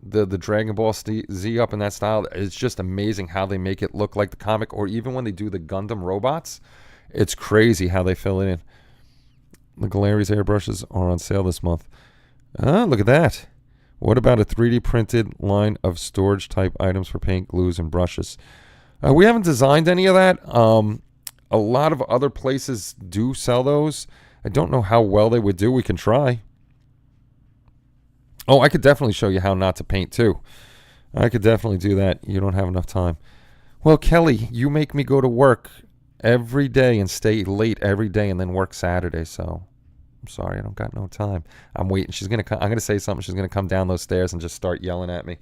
Speaker 1: the Dragon Ball Z up in that style, it's just amazing how they make it look like the comic, or even when they do the Gundam robots, it's crazy how they fill it in. The Galeri's airbrushes are on sale this month. Look at that. What about a 3D printed line of storage type items for paint, glues, and brushes? We haven't designed any of that. A lot of other places do sell those. I don't know how well they would do. We can try. Oh, I could definitely show you how not to paint too. I could definitely do that. You don't have enough time. Well, Kelly, you make me go to work every day and stay late every day and then work Saturday. So I'm sorry, I don't got no time. I'm waiting. She's gonna come. I'm gonna say something. She's gonna come down those stairs and just start yelling at me.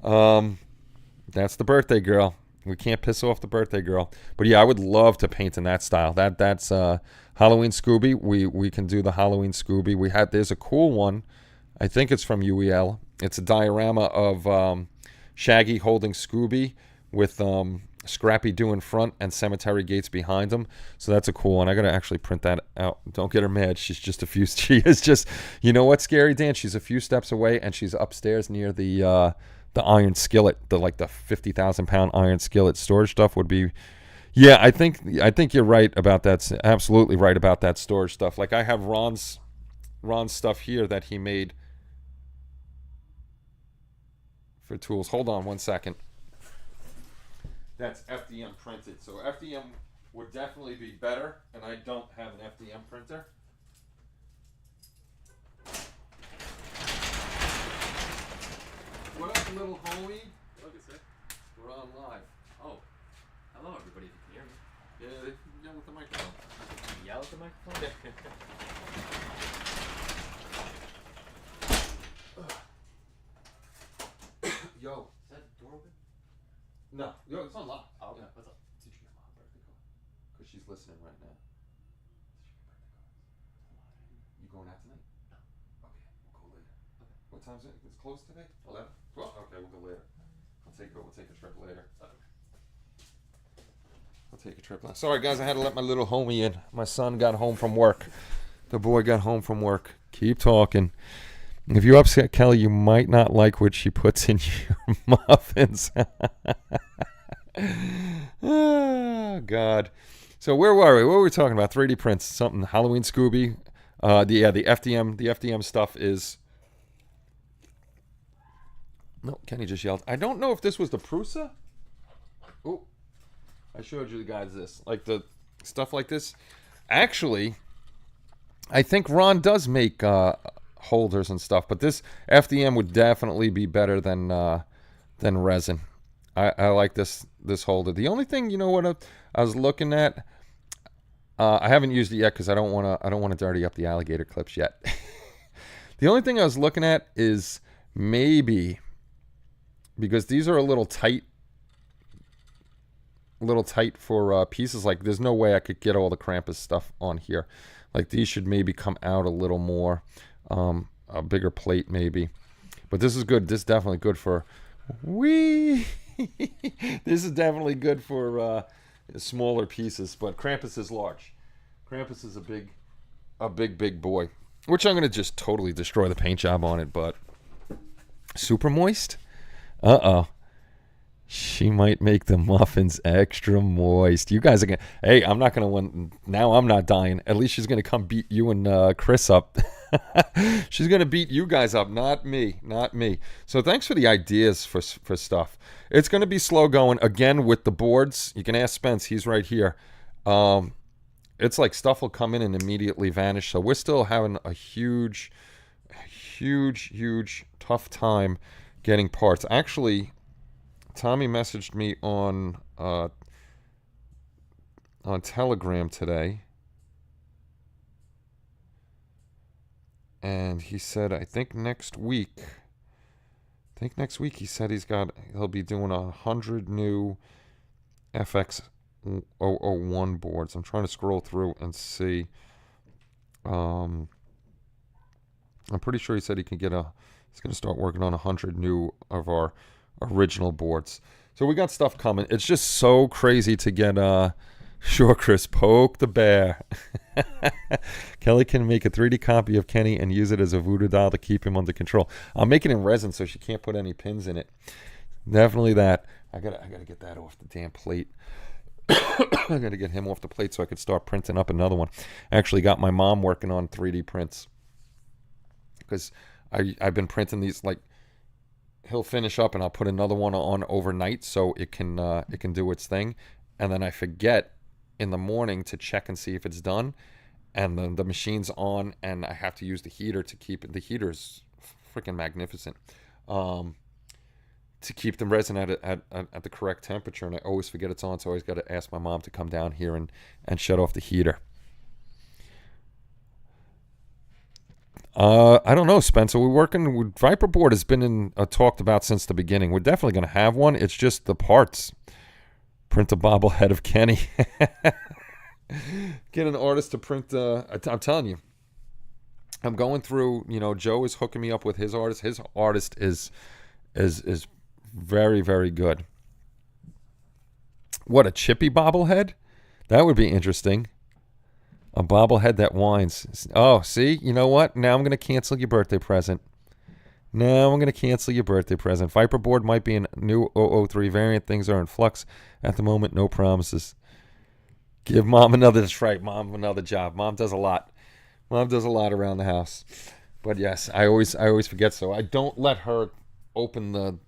Speaker 1: That's the birthday girl. We can't piss off the birthday girl. But yeah, I would love to paint in that style. That's Halloween Scooby. We can do the Halloween Scooby. There's a cool one. I think it's from UEL. It's a diorama of Shaggy holding Scooby with Scrappy Doo in front and Cemetery Gates behind him. So that's a cool one. I gotta actually print that out. Don't get her mad. She is just, you know what, Scary Dan? She's a few steps away and she's upstairs near the iron skillet, the 50,000 pound iron skillet. Storage stuff would be, yeah. I think you're right about that. Absolutely right about that storage stuff. Like I have Ron's stuff here that he made for tools. Hold on one second. That's FDM printed. So FDM would definitely be better, and I don't have an FDM printer. What up, little homie?
Speaker 2: Look, it's it.
Speaker 1: We're on live.
Speaker 2: Oh. Hello, everybody, if you can hear me.
Speaker 1: Yeah, they can yell at the microphone.
Speaker 2: Yell at the microphone?
Speaker 1: Yo.
Speaker 2: Is that door open?
Speaker 1: No. Yo, it's unlocked.
Speaker 2: Oh, okay.
Speaker 1: Yeah.
Speaker 2: What's up?
Speaker 1: Did you get my birthday card? Because she's listening right now. You going out tonight?
Speaker 2: No.
Speaker 1: Okay, we'll go later.
Speaker 2: Okay.
Speaker 1: What time is it? It's close today? 11? 12? Okay, we'll go later. We'll take a trip later.
Speaker 2: Okay.
Speaker 1: I'll take a trip. Sorry, guys, I had to let my little homie in. My son got home from work. The boy got home from work. Keep talking. If you upset Kelly, you might not like what she puts in your muffins. Oh, God. So where were we? What were we talking about? 3D prints. Something. Halloween Scooby. The FDM stuff is... No, Kenny just yelled. I don't know if this was the Prusa. Oh, I showed you guys this. Like the stuff like this. Actually, I think Ron does make holders and stuff, but this FDM would definitely be better than resin. I like this holder. The only thing, you know what, I was looking at. I haven't used it yet because I don't want to dirty up the alligator clips yet. The only thing I was looking at is maybe, because these are a little tight for pieces. Like, there's no way I could get all the Krampus stuff on here. Like, these should maybe come out a little more, a bigger plate maybe. But this is good. This is definitely good for This is definitely good for smaller pieces. But Krampus is large. Krampus is a big boy, which I'm gonna just totally destroy the paint job on it. But super moist. She might make the muffins extra moist. You guys are gonna. Hey, I'm not gonna win. Now I'm not dying. At least she's gonna come beat you and Chris up. She's gonna beat you guys up, not me. So thanks for the ideas for stuff. It's gonna be slow going again with the boards. You can ask Spence. He's right here. It's like stuff will come in and immediately vanish. So we're still having a huge tough time getting parts. Actually, Tommy messaged me on Telegram today, and he said, I think next week he said he'll be doing 100 new FX 001 boards. I'm trying to scroll through and see. I'm pretty sure he said he's going to start working on 100 new of our original boards. So we got stuff coming. It's just so crazy to get sure, Chris, poke the bear. Kelly can make a 3D copy of Kenny and use it as a voodoo doll to keep him under control. I'll make it in resin so she can't put any pins in it. Definitely that. I gotta get that off the damn plate. I gotta get him off the plate so I could start printing up another one. Actually got my mom working on 3D prints, because I've been printing these. Like, he'll finish up and I'll put another one on overnight so it can do its thing, and then I forget in the morning to check and see if it's done, and then the machine's on and I have to use the heater to keep it. The heater's freaking magnificent, to keep the resin at the correct temperature, and I always forget it's on, so I always got to ask my mom to come down here and shut off the heater. I don't know, Spencer. We're working with Viper board has been talked about since the beginning. We're definitely going to have one. It's just the parts. Print a bobblehead of Kenny. Get an artist to print. I'm telling you, I'm going through. Joe is hooking me up with his artist. His artist is very, very good. What, a chippy bobblehead? That would be interesting. A bobblehead that whines. Oh, see? You know what? Now I'm going to cancel your birthday present. Viper board might be a new 003 variant. Things are in flux at the moment. No promises. Give Mom another... That's right. Mom another job. Mom does a lot. Mom does a lot around the house. But yes, I always forget. So I don't let her open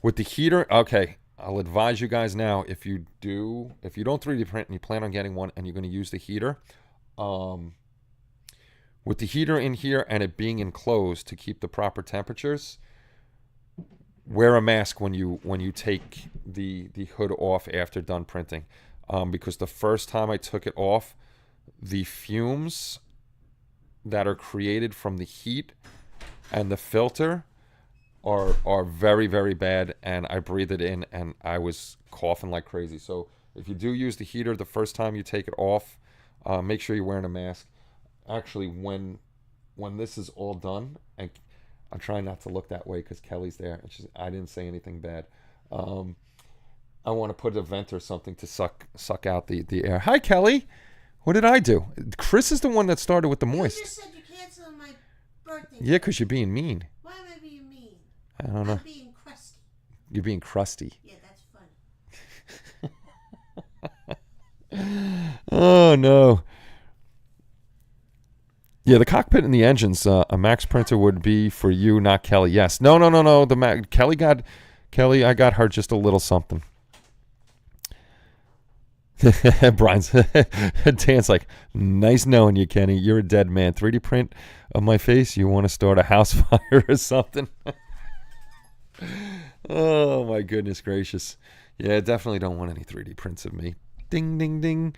Speaker 1: with the heater. Okay, I'll advise you guys now. If you don't 3D print and you plan on getting one and you're going to use the heater, with the heater in here and it being enclosed to keep the proper temperatures, wear a mask when you take the hood off after done printing, because the first time I took it off, the fumes that are created from the heat and the filter are very, very bad, and I breathed it in and I was coughing like crazy. So if you do use the heater the first time you take it off, make sure you're wearing a mask. Actually, when this is all done, and I'm trying not to look that way because Kelly's there, and I didn't say anything bad. I want to put a vent or something to suck out the air. Hi, Kelly. What did I do? Chris is the one that started with the moist.
Speaker 3: You just said you canceled my birthday.
Speaker 1: Yeah, because you're being mean.
Speaker 3: Why am I being mean?
Speaker 1: I don't know.
Speaker 3: I'm being crusty.
Speaker 1: You're being crusty.
Speaker 3: Yeah, that's funny.
Speaker 1: Oh, no. Yeah, the cockpit and the engines, a Max printer would be for you, not Kelly. Yes. No. Kelly, I got her just a little something. Brian's Dan's like, nice knowing you, Kenny. You're a dead man. 3D print of my face. You want to start a house fire or something? Oh, my goodness gracious. Yeah, definitely don't want any 3D prints of me. Ding, ding, ding.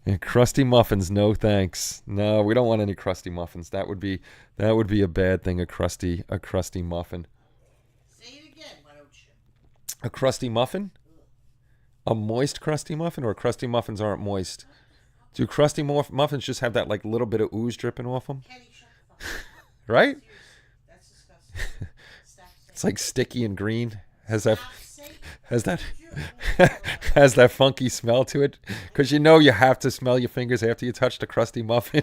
Speaker 1: And crusty muffins, no thanks. No, we don't want any crusty muffins. That would be a bad thing. A crusty muffin.
Speaker 3: Say it again, why don't you?
Speaker 1: A crusty muffin? A moist crusty muffin, or crusty muffins aren't moist? Do crusty muffins just have that like little bit of ooze dripping off them?
Speaker 3: Kenny, shut the fuck up.
Speaker 1: Right?
Speaker 3: That's disgusting. Stop
Speaker 1: It's like sticky and green. Has that
Speaker 3: saying
Speaker 1: has that funky smell to it? Because you have to smell your fingers after you touch the crusty muffin.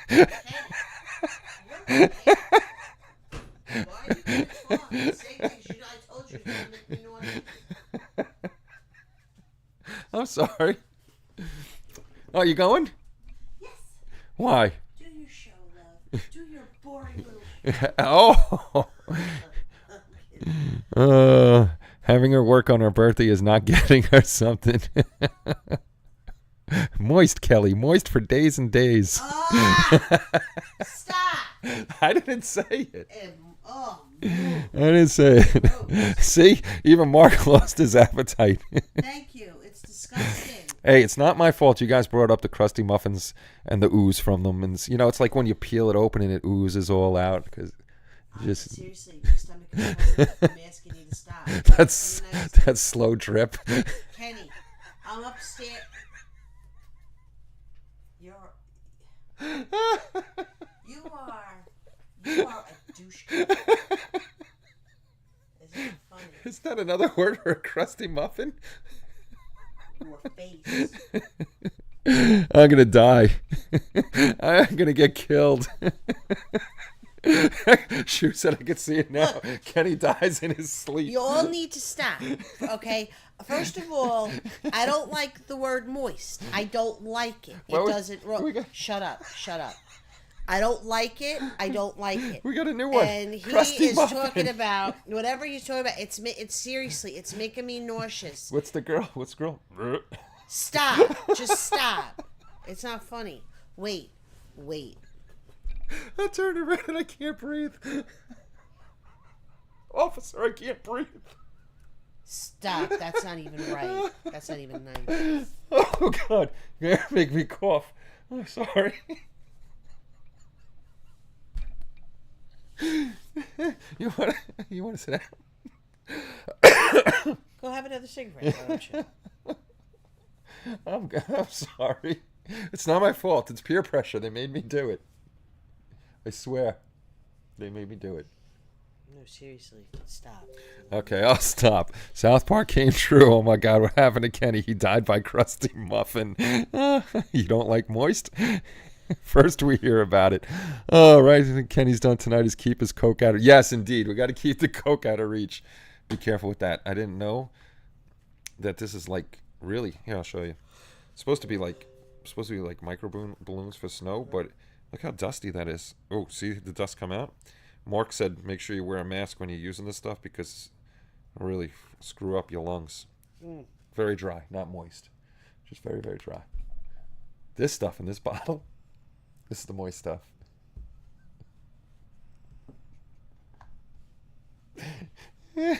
Speaker 3: Kenny. Why are you being fun? Say things I told you to make me naughty.
Speaker 1: I'm sorry. Oh, you going?
Speaker 3: Yes.
Speaker 1: Why?
Speaker 3: Do your show, love. Do your boring little
Speaker 1: Oh. Having her work on her birthday is not getting her something. Moist, Kelly. Moist for days and days.
Speaker 3: Stop.
Speaker 1: I didn't say it.
Speaker 3: No.
Speaker 1: I didn't say it. See? Even Mark lost his appetite.
Speaker 3: Thank you. It's disgusting.
Speaker 1: Hey, it's not my fault. You guys brought up the crusty muffins and the ooze from them. And, it's like when you peel it open and it oozes all out. Because just
Speaker 3: seriously, your stomach is full. I'm asking you to stop.
Speaker 1: That's slow drip.
Speaker 3: Kenny, I'm upstairs. You are a douche. Isn't it funny?
Speaker 1: Is that another word for a crusty muffin?
Speaker 3: Your face.
Speaker 1: I'm gonna die. I'm gonna get killed. Shu said I could see it now. Look, Kenny dies in his sleep.
Speaker 3: You all need to stop, okay? First of all, I don't like the word moist. I don't like it. It doesn't... Shut up. I don't like it.
Speaker 1: We got a new one.
Speaker 3: And he
Speaker 1: crusty
Speaker 3: is
Speaker 1: muffin.
Speaker 3: talking about... Whatever he's talking about, it's seriously, it's making me nauseous.
Speaker 1: What's the girl?
Speaker 3: Stop. Just stop. It's not funny. Wait.
Speaker 1: I turned around and I can't breathe. Officer, I can't breathe.
Speaker 3: Stop. That's not even right. That's not even nice.
Speaker 1: Oh, God. You're going to make me cough. I'm sorry. You want to sit
Speaker 3: Go have another cigarette, why don't you?
Speaker 1: down? I'm sorry. It's not my fault. It's peer pressure. They made me do it. I swear. They made me do it.
Speaker 3: No, seriously, stop.
Speaker 1: Okay, I'll stop. South Park came true. Oh my God, what happened to Kenny? He died by crusty muffin. You don't like moist? First we hear about it. Oh, right. I think Kenny's done tonight is keep his coke out of... Yes, indeed. We got to keep the coke out of reach. Be careful with that. I didn't know that this is like really... Here, I'll show you. It's supposed to be like micro balloons for snow, but look how dusty that is. Oh, see the dust come out? Mark said make sure you wear a mask when you're using this stuff because it'll really screw up your lungs. Very dry, not moist. Just very, very dry. This stuff in this bottle, this is the moist stuff. You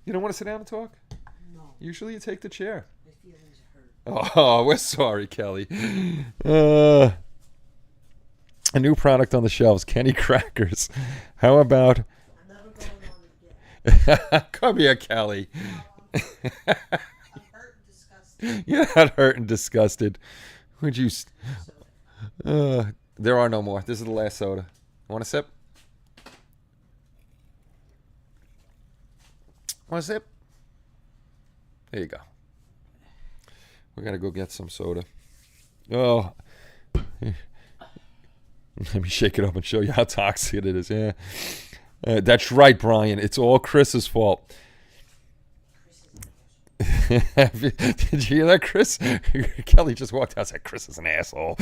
Speaker 1: don't want to sit down and talk?
Speaker 3: No.
Speaker 1: Usually you take the chair.
Speaker 3: My feelings hurt.
Speaker 1: Oh, we're sorry, Kelly. A new product on the shelves, Kenny Crackers. How about...
Speaker 3: I'm never going on it again.
Speaker 1: Come here, Kelly.
Speaker 3: I'm hurt and disgusted.
Speaker 1: You're not hurt and disgusted. Would you... there are no more. This is the last soda. Want a sip? Want a sip? There you go. We gotta go get some soda. Oh. Let me shake it up and show you how toxic it is. Yeah. That's right, Brian. It's all Chris's fault. Did you hear that, Chris? Kelly just walked out and said, Chris is an asshole.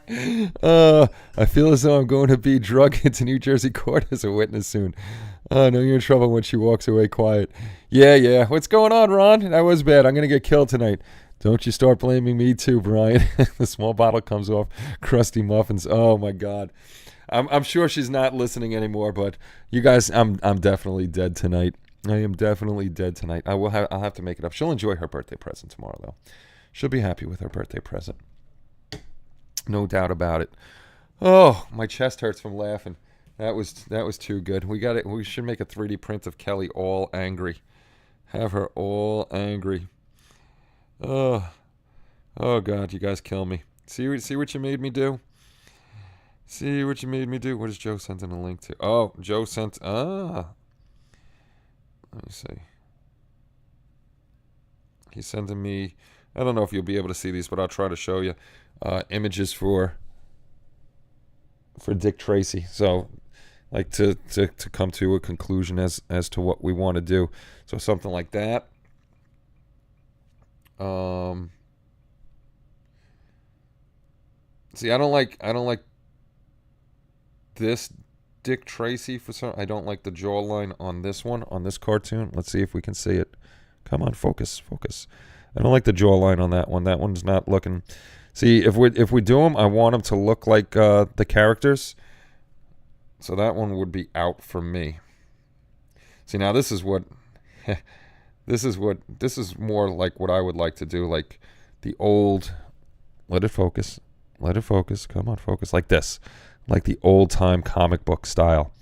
Speaker 1: I feel as though I'm going to be drugged into New Jersey court as a witness soon. Oh, no, you're in trouble when she walks away quiet. Yeah. What's going on, Ron? That was bad. I'm going to get killed tonight. Don't you start blaming me too, Brian. The small bottle comes off. Crusty muffins. Oh, my God. I'm sure she's not listening anymore, but you guys, I'm definitely dead tonight. I am definitely dead tonight. I'll have to make it up. She'll enjoy her birthday present tomorrow, though. She'll be happy with her birthday present. No doubt about it. Oh, my chest hurts from laughing. That was too good. We got it. We should make a 3D print of Kelly all angry. Have her all angry. Oh God, you guys kill me. See what you made me do? See what you made me do? What is Joe sending a link to? Oh, Joe sent... Let me see. He's sending me... I don't know if you'll be able to see these, but I'll try to show you. Images for Dick Tracy. So, like to come to a conclusion as to what we want to do. So something like that. See, I don't like this Dick Tracy for some. I don't like the jawline on this one, on this cartoon. Let's see if we can see it. Come on, focus. I don't like the jawline on that one. That one's not looking. See, if we do them, I want them to look like the characters. So that one would be out for me. See, now this is what. This is more like what I would like to do, like the old. Let it focus. Come on, focus like this, like the old time comic book style.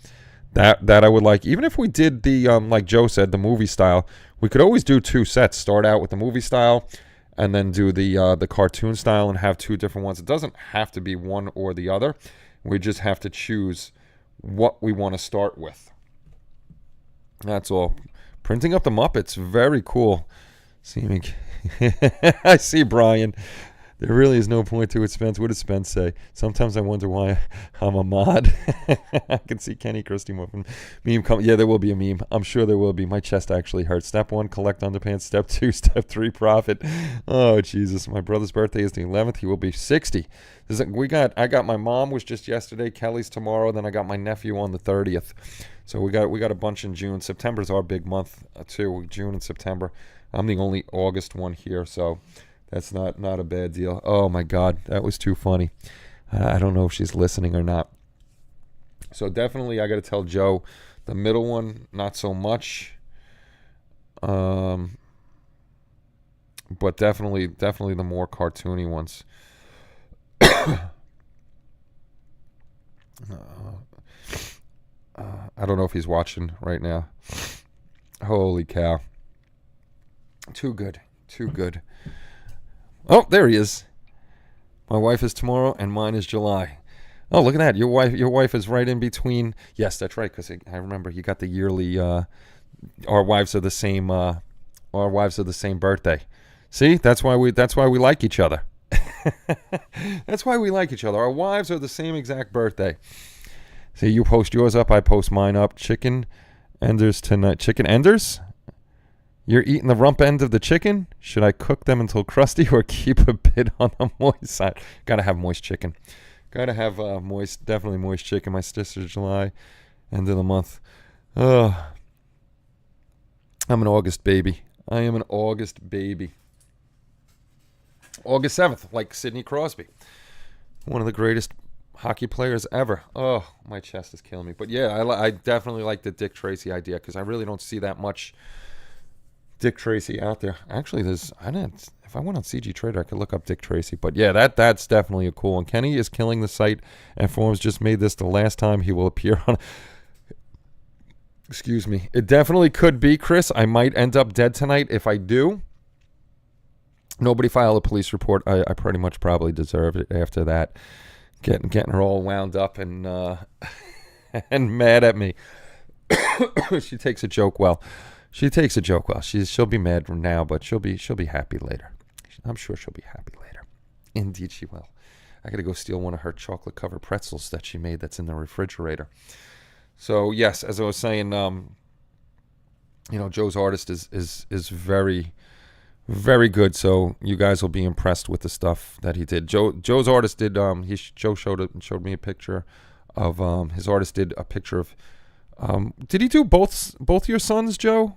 Speaker 1: That I would like. Even if we did the like Joe said, the movie style, we could always do two sets. Start out with the movie style, and then do the cartoon style, and have two different ones. It doesn't have to be one or the other. We just have to choose what we want to start with. That's all. Printing up the Muppets, very cool. See, I see Brian. There really is no point to it, Spence. What does Spence say? Sometimes I wonder why I'm a mod. I can see Kenny Christie Muffin meme come. Yeah, there will be a meme. I'm sure there will be. My chest actually hurts. Step 1, collect underpants. Step 2, step 3, profit. Oh, Jesus. My brother's birthday is the 11th. He will be 60. I got my mom was just yesterday. Kelly's tomorrow. Then I got my nephew on the 30th. So we got a bunch in June. September's our big month too. June and September. I'm the only August one here, so that's not a bad deal. Oh my God, that was too funny. I don't know if she's listening or not. So definitely, I got to tell Joe, the middle one not so much. But definitely the more cartoony ones. I don't know if he's watching right now. Holy cow. Too good. Too good. Oh, there he is. My wife is tomorrow and mine is July. Oh, look at that. Your wife is right in between. Yes, that's right, because I remember you got the yearly our wives are the same birthday. See? That's why we like each other. That's why we like each other. Our wives are the same exact birthday. See, you post yours up, I post mine up. Chicken enders tonight. Chicken enders? You're eating the rump end of the chicken? Should I cook them until crusty or keep a bit on the moist side? Gotta have moist chicken. Gotta have definitely moist chicken. My sister's July, end of the month. I'm an August baby. I am an August baby. August 7th, like Sidney Crosby. One of the greatest hockey players ever. Oh, my chest is killing me. But yeah, I definitely like the Dick Tracy idea, because I really don't see that much Dick Tracy out there. Actually, if I went on CG Trader, I could look up Dick Tracy. But yeah, that's definitely a cool one. Kenny is killing the site, and Forums just made this the last time he will appear on. Excuse me. It definitely could be, Chris. I might end up dead tonight. If I do, nobody filed a police report. I pretty much probably deserve it after that. Getting her all wound up and and mad at me. She takes a joke well. She'll be mad now, but she'll be happy later. I'm sure she'll be happy later. Indeed she will. I gotta go steal one of her chocolate covered pretzels that she made that's in the refrigerator. So yes, as I was saying, Joe's artist is very, very good. So you guys will be impressed with the stuff that he did. Joe's artist did. Joe showed me a picture of his artist did a picture of. Did he do both your sons, Joe?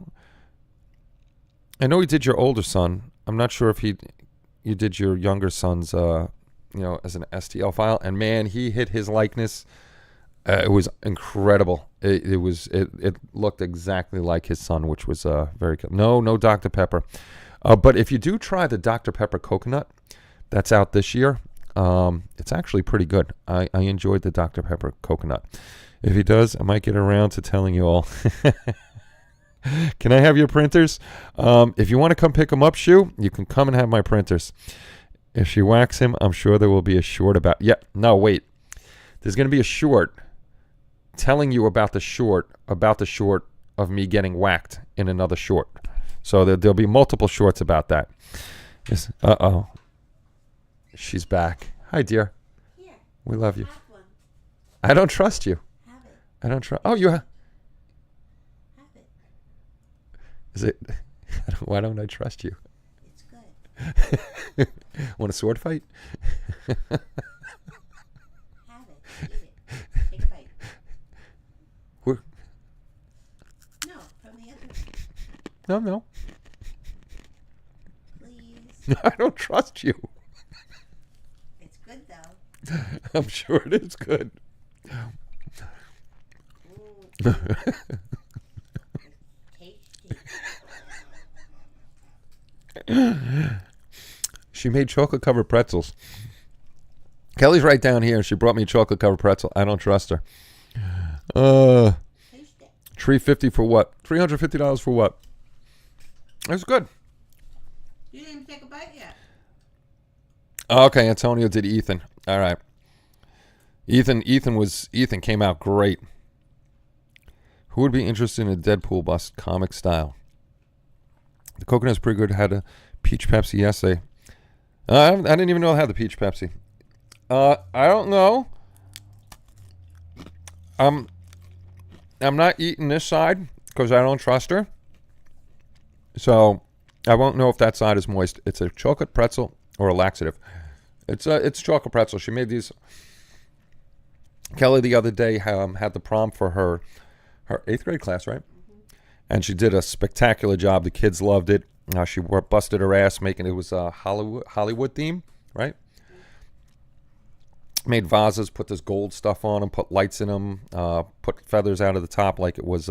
Speaker 1: I know he did your older son. I'm not sure if you did your younger son's, as an STL file. And man, he hit his likeness. It was incredible. It looked exactly like his son, which was very good. No Dr. Pepper. But if you do try the Dr. Pepper coconut, that's out this year. It's actually pretty good. I enjoyed the Dr. Pepper coconut. If he does, I might get around to telling you all. Can I have your printers? If you want to come pick them up, Shu, you can come and have my printers. If she whacks him, I'm sure there will be a short about... Yeah, no, wait. There's going to be a short telling you about the short of me getting whacked in another short. So there'll be multiple shorts about that. Yes. Uh-oh. She's back. Hi, dear.
Speaker 3: Here.
Speaker 1: We love you.
Speaker 3: Have one.
Speaker 1: I don't trust you.
Speaker 3: Have it.
Speaker 1: I don't trust... Oh, you have...
Speaker 3: Have it.
Speaker 1: Is it... Why don't I trust you?
Speaker 3: It's good.
Speaker 1: Want a sword fight?
Speaker 3: Have it. Eat it. Take a bite.
Speaker 1: We're...
Speaker 3: No, from the other.
Speaker 1: No.
Speaker 3: Please.
Speaker 1: I don't trust you.
Speaker 3: It's good though.
Speaker 1: I'm sure it is good.
Speaker 3: Ooh. Tasty.
Speaker 1: She made chocolate covered pretzels. Kelly's right down here and she brought me a chocolate covered pretzel. I don't trust her.
Speaker 3: Taste it.
Speaker 1: $350 for what? $350 for what? That's good.
Speaker 3: You didn't even take a bite yet.
Speaker 1: Okay, Antonio did Ethan. All right. Ethan came out great. Who would be interested in a Deadpool bust, comic style? The coconut's pretty good. Had a peach Pepsi essay. I didn't even know I had the peach Pepsi. I don't know. I'm not eating this side because I don't trust her. So I won't know if that side is moist. It's a chocolate pretzel or a laxative. It's chocolate pretzel. She made these. Kelly the other day had the prom for her 8th grade class, right? Mm-hmm. And she did a spectacular job. The kids loved it. She busted her ass making it was a Hollywood theme, right? Mm-hmm. Made vases, put this gold stuff on them, put lights in them, put feathers out of the top like it was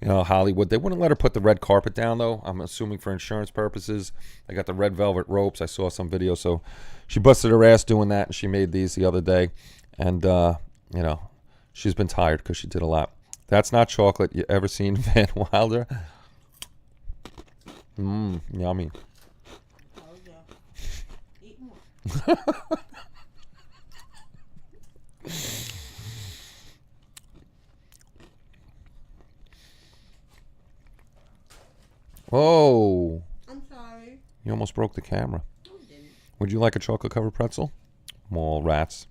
Speaker 1: Hollywood. They wouldn't let her put the red carpet down though. I'm assuming for insurance purposes. I got the red velvet ropes. I saw some videos, so she busted her ass doing that, and she made these the other day. And you know, she's been tired because she did a lot. That's not chocolate. You ever seen Van Wilder? Yummy.
Speaker 3: Oh, yeah. Eat more.
Speaker 1: Whoa.
Speaker 3: I'm sorry.
Speaker 1: You almost broke the camera.
Speaker 3: No, I didn't.
Speaker 1: Would you like a chocolate covered pretzel? Mall rats.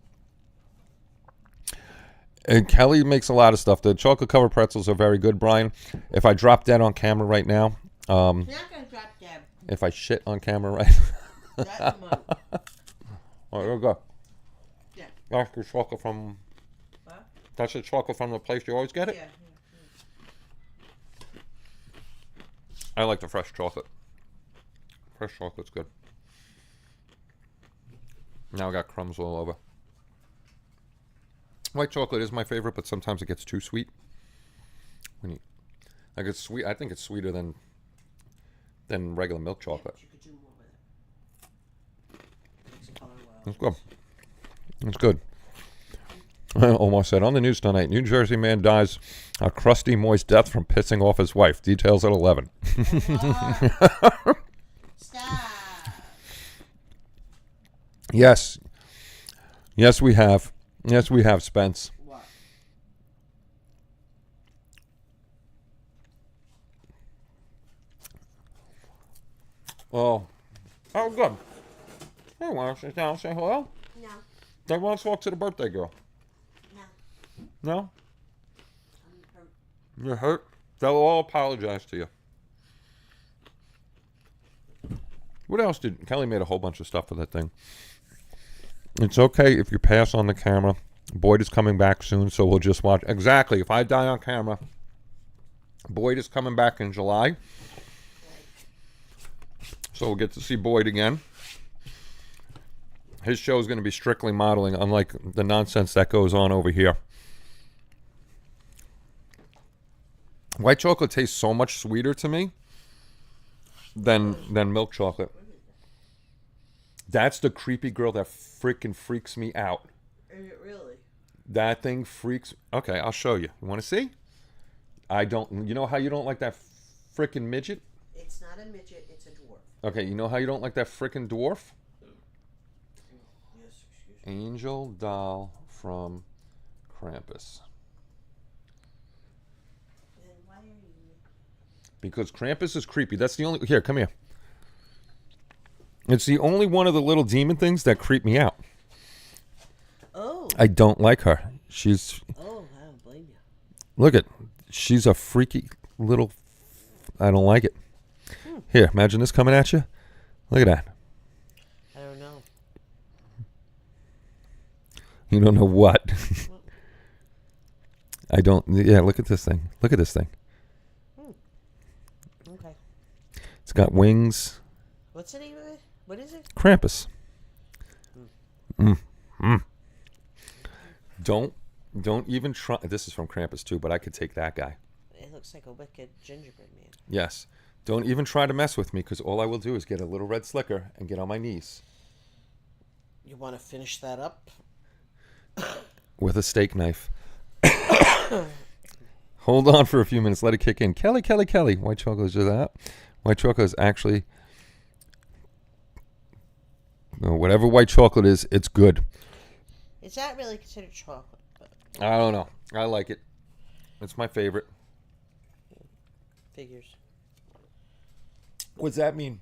Speaker 1: And Kelly makes a lot of stuff. The chocolate covered pretzels are very good, Brian. If I drop dead on camera right now,
Speaker 3: You're not going to drop dead.
Speaker 1: if I shit on camera right
Speaker 3: That's mine.
Speaker 1: oh, here we go.
Speaker 3: Yeah.
Speaker 1: That's the chocolate from...
Speaker 3: What?
Speaker 1: That's the chocolate from the place you always get it?
Speaker 3: Yeah.
Speaker 1: I like the fresh chocolate. Fresh chocolate's good. Now I got crumbs all over. White chocolate is my favorite, but sometimes it gets too sweet. When you, like it's sweet, I think it's sweeter than regular milk chocolate.
Speaker 3: You could do more with it. Makes the color well.
Speaker 1: It's good. It's good. Omar said, on the news tonight, New Jersey man dies a crusty, moist death from pissing off his wife. Details at 11.
Speaker 3: Stop.
Speaker 1: Yes. Yes, we have. Yes, we have, Spence.
Speaker 3: What?
Speaker 1: Oh. Oh, good. Hey, want to sit down and say hello?
Speaker 3: No.
Speaker 1: Then let's walk to the birthday girl.
Speaker 3: No.
Speaker 1: No?
Speaker 3: I'm hurt.
Speaker 1: You're hurt? They'll all apologize to you. What else did... Kelly made a whole bunch of stuff for that thing. It's okay if you pass on the camera. Boyd is coming back soon, so we'll just watch. Exactly. If I die on camera, Boyd is coming back in July. So we'll get to see Boyd again. His show is going to be strictly modeling, unlike the nonsense that goes on over here. White chocolate tastes so much sweeter to me than milk chocolate. That's the creepy girl that freaking freaks me out.
Speaker 3: Is it really?
Speaker 1: That thing freaks... Okay, I'll show you. You want to see? I don't... You know how you don't like that freaking midget?
Speaker 3: It's not a midget, it's a dwarf.
Speaker 1: Okay, you know how you don't like that freaking dwarf?
Speaker 3: Yes, excuse me.
Speaker 1: Angel doll from Krampus.
Speaker 3: Then why are you...
Speaker 1: Because Krampus is creepy. That's the only... Here, come here. It's the only one of the little demon things that creep me out.
Speaker 3: Oh.
Speaker 1: I don't like her. She's...
Speaker 3: Oh, I don't blame you.
Speaker 1: Look at... She's a freaky little... I don't like it. Here, imagine this coming at you. Look at that.
Speaker 3: I don't know.
Speaker 1: You don't know what. I don't... Yeah, look at this thing. Look at this thing.
Speaker 3: Okay.
Speaker 1: It's got wings.
Speaker 3: What's the name of it? What is it?
Speaker 1: Krampus. Don't even try... This is from Krampus too, but I could take that guy.
Speaker 3: It looks like a wicked gingerbread man.
Speaker 1: Yes. Don't even try to mess with me, because all I will do is get a little red slicker and get on my knees.
Speaker 3: You want to finish that up?
Speaker 1: With a steak knife. Hold on for a few minutes. Let it kick in. Kelly. White chocolate is just that. White chocolate is actually... No, whatever white chocolate is, it's good.
Speaker 3: Is that really considered chocolate?
Speaker 1: I don't know. I like it. It's my favorite.
Speaker 3: Figures.
Speaker 1: What's that mean?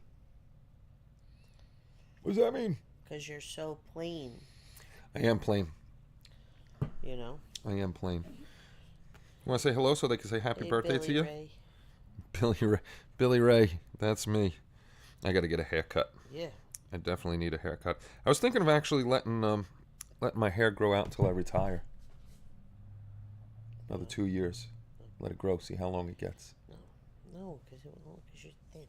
Speaker 1: What does that mean?
Speaker 3: Because you're so plain,
Speaker 1: I am plain.
Speaker 3: you know?
Speaker 1: I am plain. You want to say hello so they can say happy
Speaker 3: Hey,
Speaker 1: birthday
Speaker 3: Billy
Speaker 1: to you?
Speaker 3: Ray.
Speaker 1: Billy Ray. That's me. I got to get a haircut.
Speaker 3: Yeah.
Speaker 1: I definitely need a haircut. I was thinking of actually letting my hair grow out until I retire. Another 2 years. Let it grow. See how long it gets.
Speaker 3: No, because you're thin.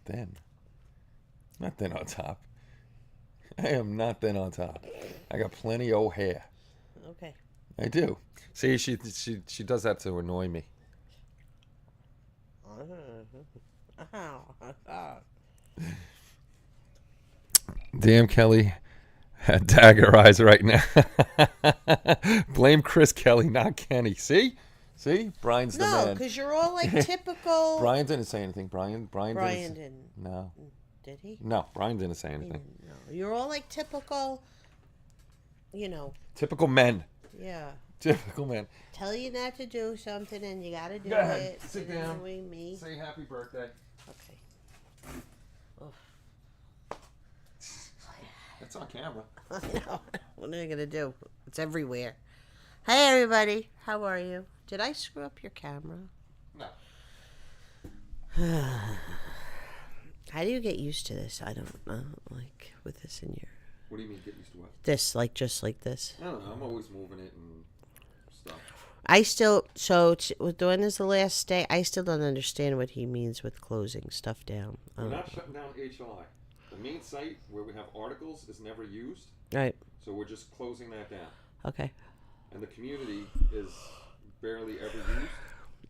Speaker 1: Thin. Not thin on top. I am not thin on top. I got plenty of hair.
Speaker 3: Okay.
Speaker 1: I do. See, she does that to annoy me.
Speaker 3: Uh-huh.
Speaker 1: Damn, Kelly Dagger eyes right now. Blame Chris Kelly, not Kenny. See? Brian's the
Speaker 3: No,
Speaker 1: man.
Speaker 3: because you're all like typical.
Speaker 1: Brian didn't say anything. Brian
Speaker 3: Didn't.
Speaker 1: No.
Speaker 3: Did he?
Speaker 1: No, Brian didn't say anything.
Speaker 3: No, you're all like typical.
Speaker 1: Typical men.
Speaker 3: Yeah.
Speaker 1: Typical men.
Speaker 3: Tell you not to do something and you gotta do
Speaker 1: Go ahead.
Speaker 3: it.
Speaker 1: Sit down.
Speaker 3: Annoying me.
Speaker 1: Say happy birthday.
Speaker 3: Okay.
Speaker 1: It's on camera.
Speaker 3: I know. What are you gonna do? It's everywhere. Hey everybody, how are you? Did I screw up your camera?
Speaker 1: No.
Speaker 3: How do you get used to this? I don't know. Like with this in your.
Speaker 1: What do you mean get used to what?
Speaker 3: This, like just like this.
Speaker 1: I don't know. I'm always moving it and stuff.
Speaker 3: I still with doing this the last day. I still don't understand what he means with closing stuff down.
Speaker 1: We're not shutting down HLI. The main site where we have articles is never used.
Speaker 3: Right.
Speaker 1: So we're just closing that down.
Speaker 3: Okay.
Speaker 1: And the community is barely ever used.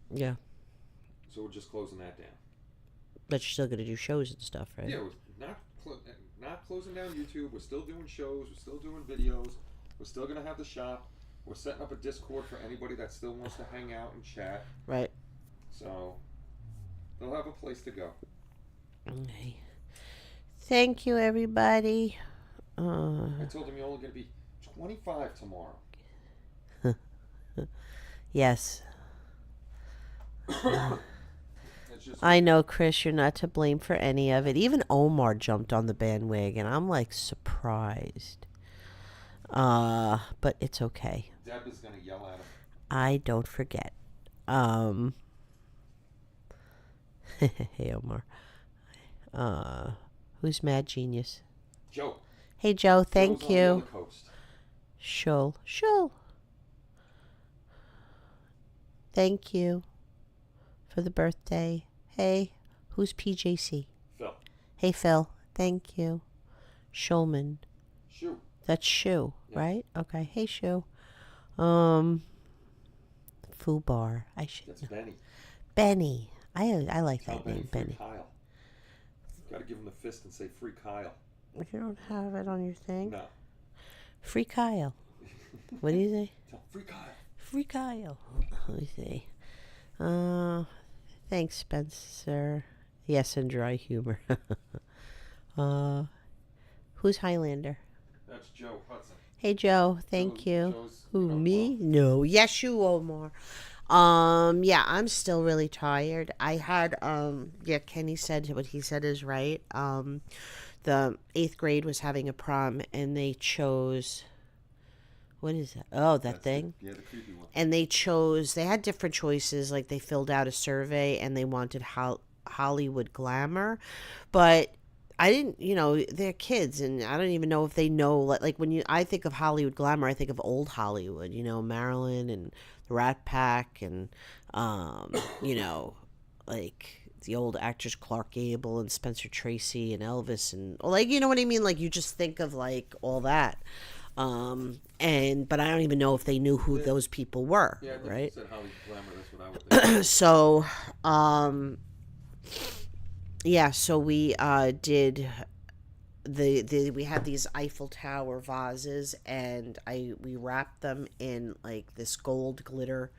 Speaker 3: Yeah.
Speaker 1: So we're just closing that down.
Speaker 3: But you're still gonna do shows and stuff, right?
Speaker 1: Yeah, we're not closing down YouTube. We're still doing shows. We're still doing videos. We're still gonna have the shop. We're setting up a Discord for anybody that still wants to hang out and chat.
Speaker 3: Right.
Speaker 1: So they'll have a place to go.
Speaker 3: Okay. Thank you, everybody.
Speaker 1: I told them you're only gonna be 25 tomorrow.
Speaker 3: Yes.
Speaker 1: Just,
Speaker 3: I know, Chris, you're not to blame for any of it. Even Omar jumped on the bandwagon. I'm like surprised. But it's okay.
Speaker 1: Deb is gonna yell at him.
Speaker 3: I don't forget. Hey, Omar. Who's Mad Genius?
Speaker 1: Joe.
Speaker 3: Hey, Joe. Thank
Speaker 1: Joe's on the
Speaker 3: you.
Speaker 1: other coast.
Speaker 3: Shul. Thank you for the birthday. Hey, who's PJC?
Speaker 1: Phil.
Speaker 3: Hey, Phil. Thank you. Shulman.
Speaker 1: Shoe.
Speaker 3: That's Shu,
Speaker 1: Yeah.
Speaker 3: right? Okay. Hey, Shu. Fubar. I should
Speaker 1: That's
Speaker 3: know.
Speaker 1: Benny.
Speaker 3: Benny. I like
Speaker 1: Tell
Speaker 3: that name,
Speaker 1: Free
Speaker 3: Benny.
Speaker 1: Kyle. Gotta give him the fist and say free Kyle.
Speaker 3: You don't have it on your thing?
Speaker 1: No.
Speaker 3: Free Kyle. What do you say?
Speaker 1: Tell free Kyle.
Speaker 3: Free Kyle. Let me see. Thanks, Spencer. Yes, and dry humor. Who's Highlander?
Speaker 1: That's Joe Hudson.
Speaker 3: Hey, Joe. Thank you.
Speaker 1: Joe's,
Speaker 3: Who, me? No. Yes, you, Omar. Yeah, I'm still really tired. I had, Kenny said what he said is right. The 8th grade was having a prom, and they chose, what is that? Oh, that thing?
Speaker 1: The creepy one.
Speaker 3: And they had different choices. Like, they filled out a survey, and they wanted Hollywood glamour. But I didn't, they're kids, and I don't even know if they know, like when I think of Hollywood glamour, I think of old Hollywood, Marilyn and the Rat Pack and, like the old actors Clark Gable and Spencer Tracy and Elvis and, like, you know what I mean? Like, you just think of, like, all that. But I don't even know if they knew who those people were,
Speaker 1: Yeah, I
Speaker 3: right?
Speaker 1: said Hollywood glamour, that's what I would think.
Speaker 3: So, so we did we had these Eiffel Tower vases, and we wrapped them in like this gold glitter,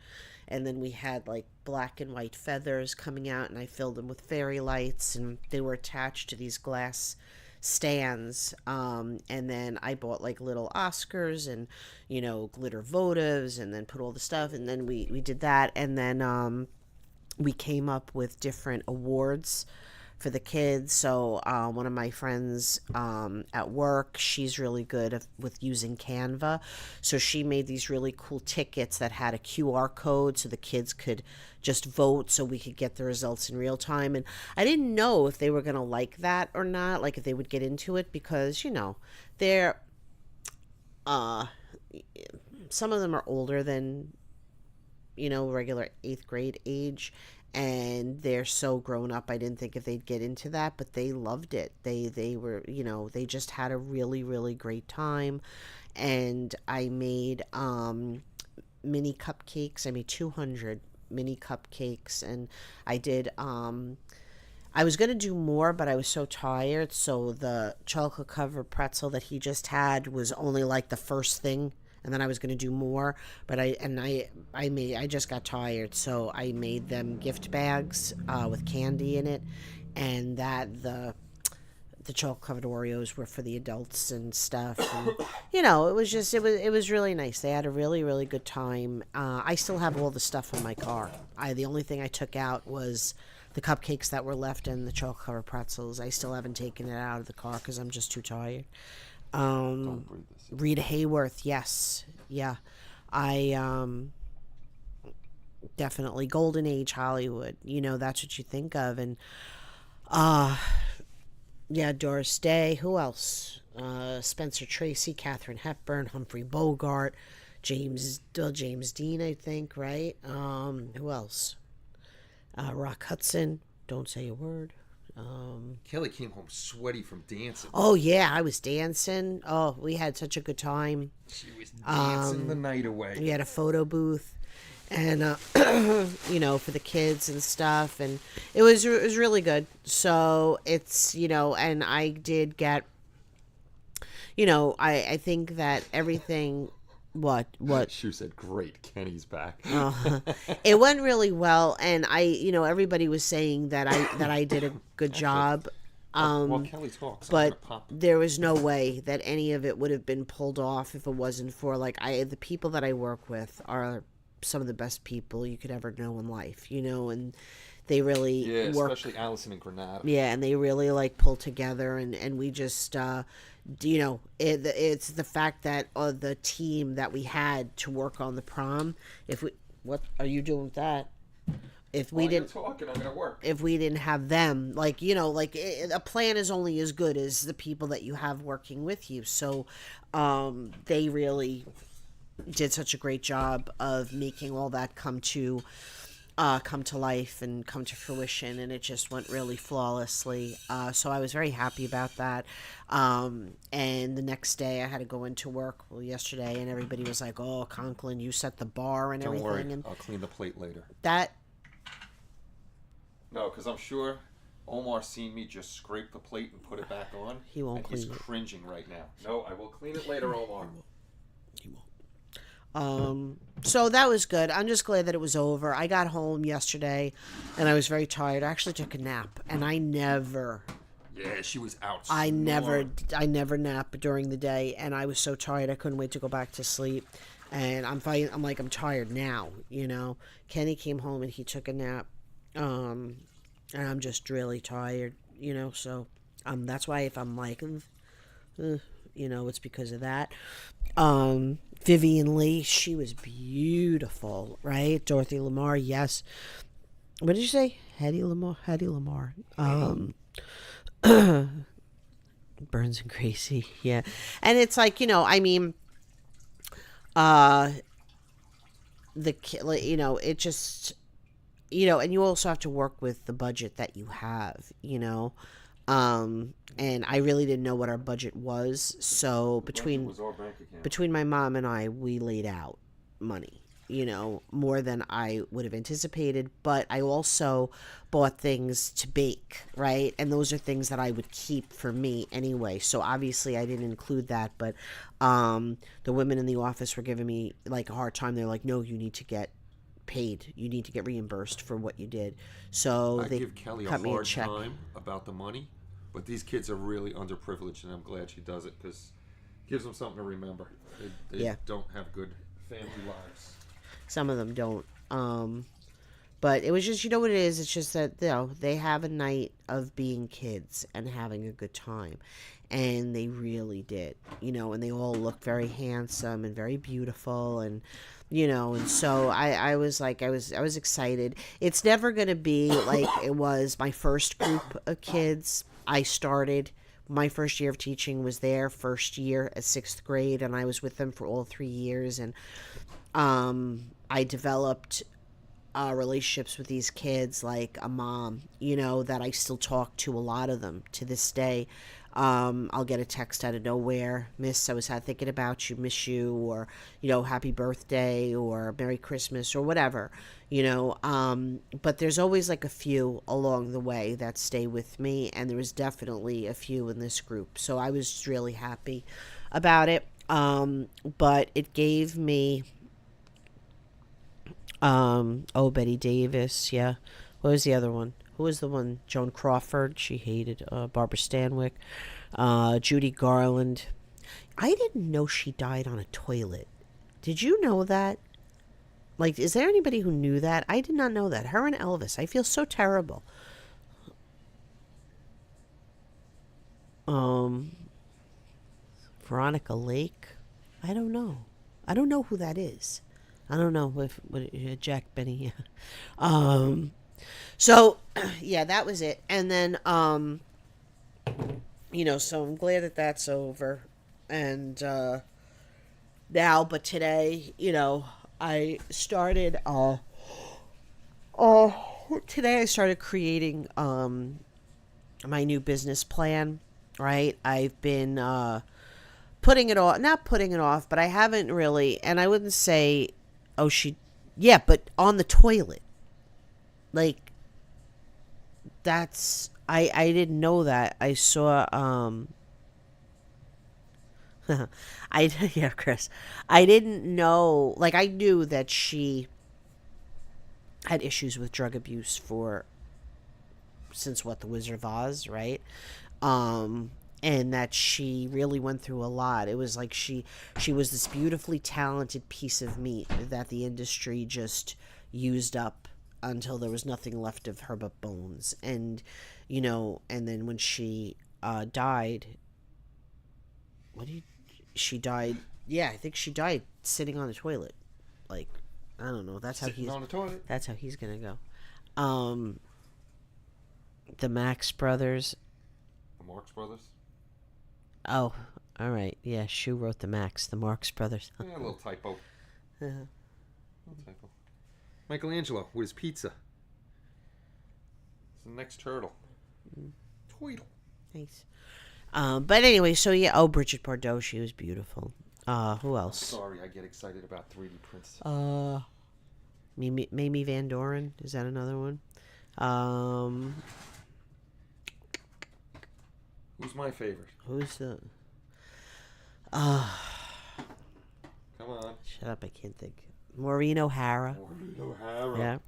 Speaker 3: and then we had like black and white feathers coming out, and I filled them with fairy lights, and they were attached to these glass stands, and then I bought like little Oscars and glitter votives, and then put all the stuff, and then we did that, and then we came up with different awards for the kids. So one of my friends at work, she's really good with using Canva, so she made these really cool tickets that had a QR code so the kids could just vote, so we could get the results in real time. And I didn't know if they were going to like that or not, like if they would get into it, because they're some of them are older than regular 8th grade age, and they're so grown up. I didn't think if they'd get into that, but they loved it. They were, they just had a really, really great time. And I made mini cupcakes. I made 200 mini cupcakes, and I did I was gonna do more, but I was so tired. So the chocolate covered pretzel that he just had was only like the first thing, and then I was gonna do more. But I just got tired, so I made them gift bags with candy in it, and the chocolate covered Oreos were for the adults and stuff. And, it was just it was really nice. They had a really really good time. I still have all the stuff in my car. The only thing I took out was the cupcakes that were left and the chocolate covered pretzels. I still haven't taken it out of the car because I'm just too tired.
Speaker 1: Don't breathe this.
Speaker 3: Rita Hayworth, yes, yeah, I definitely golden age Hollywood. That's what you think of, and yeah, Doris Day. Who else? Spencer Tracy, Katharine Hepburn, Humphrey Bogart, James Dean, I think, right? Who else? Rock Hudson. Don't say a word.
Speaker 1: Kelly came home sweaty from dancing.
Speaker 3: Oh yeah, I was dancing. Oh, we had such a good time.
Speaker 1: She was dancing the night away.
Speaker 3: We had a photo booth, and for the kids and stuff, and it was really good. So it's and I did get, I think that everything. What?
Speaker 1: She said, "Great, Kenny's back."
Speaker 3: It went really well, and everybody was saying that I did a good job.
Speaker 1: While Kelly talks,
Speaker 3: But there was no way that any of it would have been pulled off if it wasn't for the people that I work with are some of the best people you could ever know in life, and they really work.
Speaker 1: Especially Allison and Granada.
Speaker 3: Yeah, and they really pull together, and we just it's the fact that the team that we had to work on the prom. What are you doing with that? If we didn't
Speaker 1: talking, I'm gonna work.
Speaker 3: If we didn't have them, a plan is only as good as the people that you have working with you. So they really did such a great job of making all that come to life and come to fruition, and it just went really flawlessly. So I was very happy about that. And the next day I had to go into work, yesterday, and everybody was like, "Oh, Conklin, you set the bar and everything."
Speaker 1: Don't worry,
Speaker 3: and
Speaker 1: I'll clean the plate later. No, because I'm sure Omar's seen me just scrape the plate and put it back on.
Speaker 3: He won't clean it.
Speaker 1: He's cringing right now. No, I will clean it later, Omar.
Speaker 3: He won't. So that was good. I'm just glad that it was over. I got home yesterday, and I was very tired. I actually took a nap, and I never.
Speaker 1: Yeah, she was out.
Speaker 3: I never nap during the day, and I was so tired I couldn't wait to go back to sleep. And I'm tired now. Kenny came home and he took a nap, and I'm just really tired. So that's why if I'm it's because of that. Vivian Lee, she was beautiful, right? Dorothy Lamar, yes. What did you say? Hedy Lamar. Burns and Gracie, yeah. And it's it just, and you also have to work with the budget that you have, and I really didn't know what our budget was. So between my mom and I, we laid out money, more than I would have anticipated. But I also bought things to bake, right? And those are things that I would keep for me anyway. So obviously I didn't include that. But the women in the office were giving me a hard time. They're like, "No, you need to get paid. You need to get reimbursed for what you did." So they
Speaker 1: give Kelly
Speaker 3: cut
Speaker 1: a
Speaker 3: me a
Speaker 1: hard
Speaker 3: check.
Speaker 1: time about the money, but these kids are really underprivileged, and I'm glad she does it because it gives them something to remember. They don't have good family lives.
Speaker 3: Some of them don't. But it was just, what it is. It's just that, they have a night of being kids and having a good time. And they really did, and they all look very handsome and very beautiful. And, and so I was I was excited. It's never going to be like it was my first group of kids. I started, my first year of teaching was their first year at 6th grade, and I was with them for all 3 years. And I developed relationships with these kids, like a mom, that I still talk to a lot of them to this day. I'll get a text out of nowhere, Miss, I was thinking about you, miss you, or, happy birthday, or Merry Christmas, or whatever, but there's always like a few along the way that stay with me, and there was definitely a few in this group. So I was really happy about it. But it gave me, Betty Davis, yeah. What was the other one? Who was the one? Joan Crawford, she hated. Barbara Stanwyck, Judy Garland. I didn't know she died on a toilet. Did you know that? Like, is there anybody who knew that? I did not know that. Her and Elvis. I feel so terrible. Veronica Lake. I don't know. I don't know who that is. I don't know if Jack Benny. So yeah, that was it. And then so I'm glad that that's over. And now, but today, I started today I started creating my new business plan, right? I've been putting it off, not putting it off, but I haven't really, and I wouldn't say, but on the toilet. Like, that's, I didn't know that. I saw, Chris, I didn't know, like, I knew that she had issues with drug abuse since The Wizard of Oz, right? And that she really went through a lot. It was like she was this beautifully talented piece of meat that the industry just used up until there was nothing left of her but bones. And, and then when she died, she died, I think she died sitting on the toilet. Like, I don't know. That's
Speaker 1: sitting
Speaker 3: how
Speaker 1: on the toilet.
Speaker 3: That's how he's going to go. The Marx Brothers.
Speaker 1: The Marx Brothers?
Speaker 3: Oh, all right. Yeah, Shu wrote the Marx Brothers.
Speaker 1: Yeah, a little typo. Little typo. Michelangelo with his pizza. It's the next turtle. Tweedle.
Speaker 3: Nice. But anyway, so yeah. Bridget Bardot, she was beautiful. Who else?
Speaker 1: I'm sorry, I get excited about 3D prints.
Speaker 3: Mamie Van Doren, is that another one?
Speaker 1: Who's my favorite?
Speaker 3: Who's the?
Speaker 1: Come on.
Speaker 3: Shut up! I can't think. Maureen O'Hara.
Speaker 1: Maureen O'Hara.
Speaker 3: Yeah.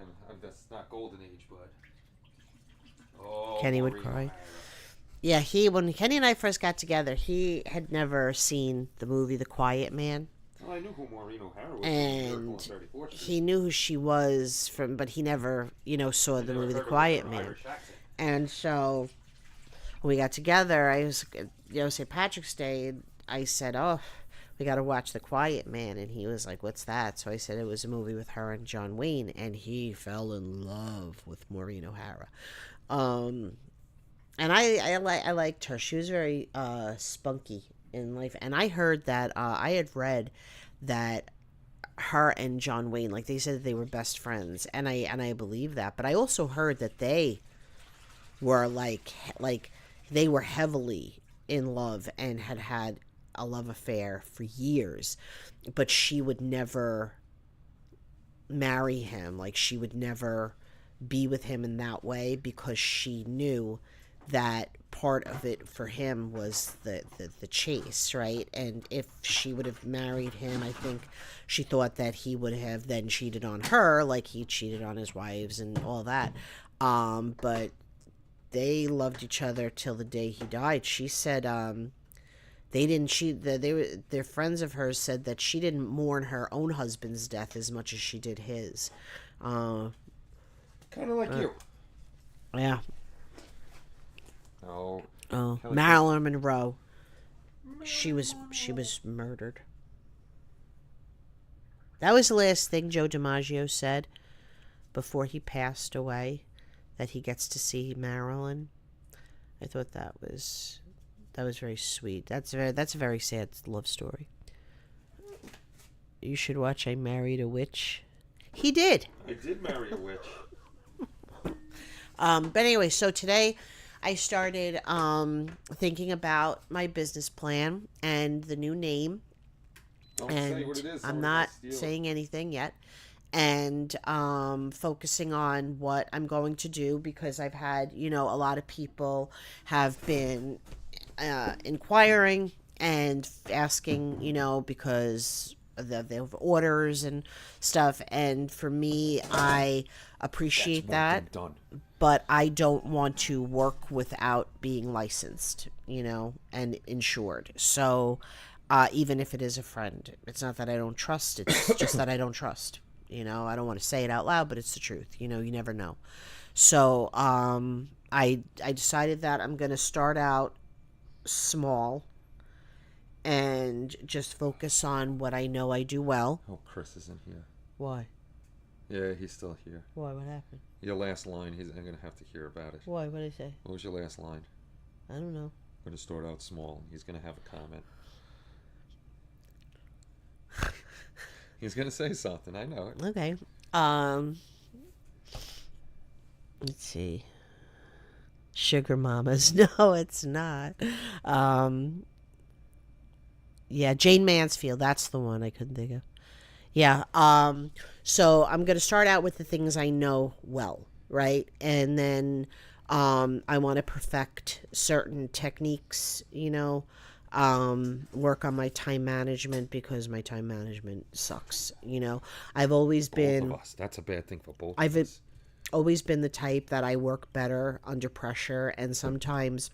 Speaker 1: And that's not golden age, but.
Speaker 3: Kenny would cry. Yeah, when Kenny and I first got together, he had never seen the movie The Quiet Man.
Speaker 1: Well, I knew who Maureen O'Hara was.
Speaker 3: And he knew who she was but he never, saw the movie The Quiet Man. And so when we got together, I was, St. Patrick's Day, I said, we got to watch The Quiet Man. And he was like, what's that? So I said it was a movie with her and John Wayne. And he fell in love with Maureen O'Hara. And I liked her. She was very spunky in life. And I heard that, I had read that her and John Wayne, like, they said that they were best friends. And I believe that. But I also heard that they were like they were heavily in love and had a love affair for years. But she would never marry him. Like, she would never be with him in that way because she knew that part of it for him was the chase, right? And if she would have married him, I think she thought that he would have then cheated on her, like he cheated on his wives and all that. But they loved each other till the day he died. She said they didn't cheat. Their friends of hers said that she didn't mourn her own husband's death as much as she did his.
Speaker 1: Kind of like you.
Speaker 3: Yeah.
Speaker 1: Oh.
Speaker 3: Marilyn Monroe. She was murdered. That was the last thing Joe DiMaggio said before he passed away, that he gets to see Marilyn. I thought that was very sweet. That's a very sad love story. You should watch I Married a Witch. He did.
Speaker 1: I did marry a witch.
Speaker 3: But anyway, so today I started thinking about my business plan and the new name.
Speaker 1: Don't
Speaker 3: And
Speaker 1: say what it is.
Speaker 3: I'm
Speaker 1: Somebody
Speaker 3: not
Speaker 1: might steal it.
Speaker 3: saying anything yet. And focusing on what I'm going to do, because I've had, a lot of people have been inquiring and asking, because they have orders and stuff. And for me, I appreciate that.
Speaker 1: Done.
Speaker 3: But I don't want to work without being licensed, and insured. So even if it is a friend, it's not that I don't trust, it's just that I don't trust. I don't want to say it out loud, but it's the truth. You never know. So I decided that I'm going to start out small and just focus on what I know I do well.
Speaker 1: Oh, Chris isn't here.
Speaker 3: Why?
Speaker 1: Yeah, he's still here.
Speaker 3: Why? What happened?
Speaker 1: Your last line, I'm going to have to hear about it.
Speaker 3: Why? What did I say?
Speaker 1: What was your last line?
Speaker 3: I don't know.
Speaker 1: I'm going to start out small. He's going to have a comment. He's going to say something. I know it.
Speaker 3: Okay. Let's see. Sugar mamas. No, it's not. Yeah, Jane Mansfield. That's the one I couldn't think of. Yeah. So I'm going to start out with the things I know well, right? And then I want to perfect certain techniques, work on my time management, because my time management sucks. I've always been.
Speaker 1: Both of us. That's a bad thing for both
Speaker 3: I've
Speaker 1: of us.
Speaker 3: always been the type that I work better under pressure, and sometimes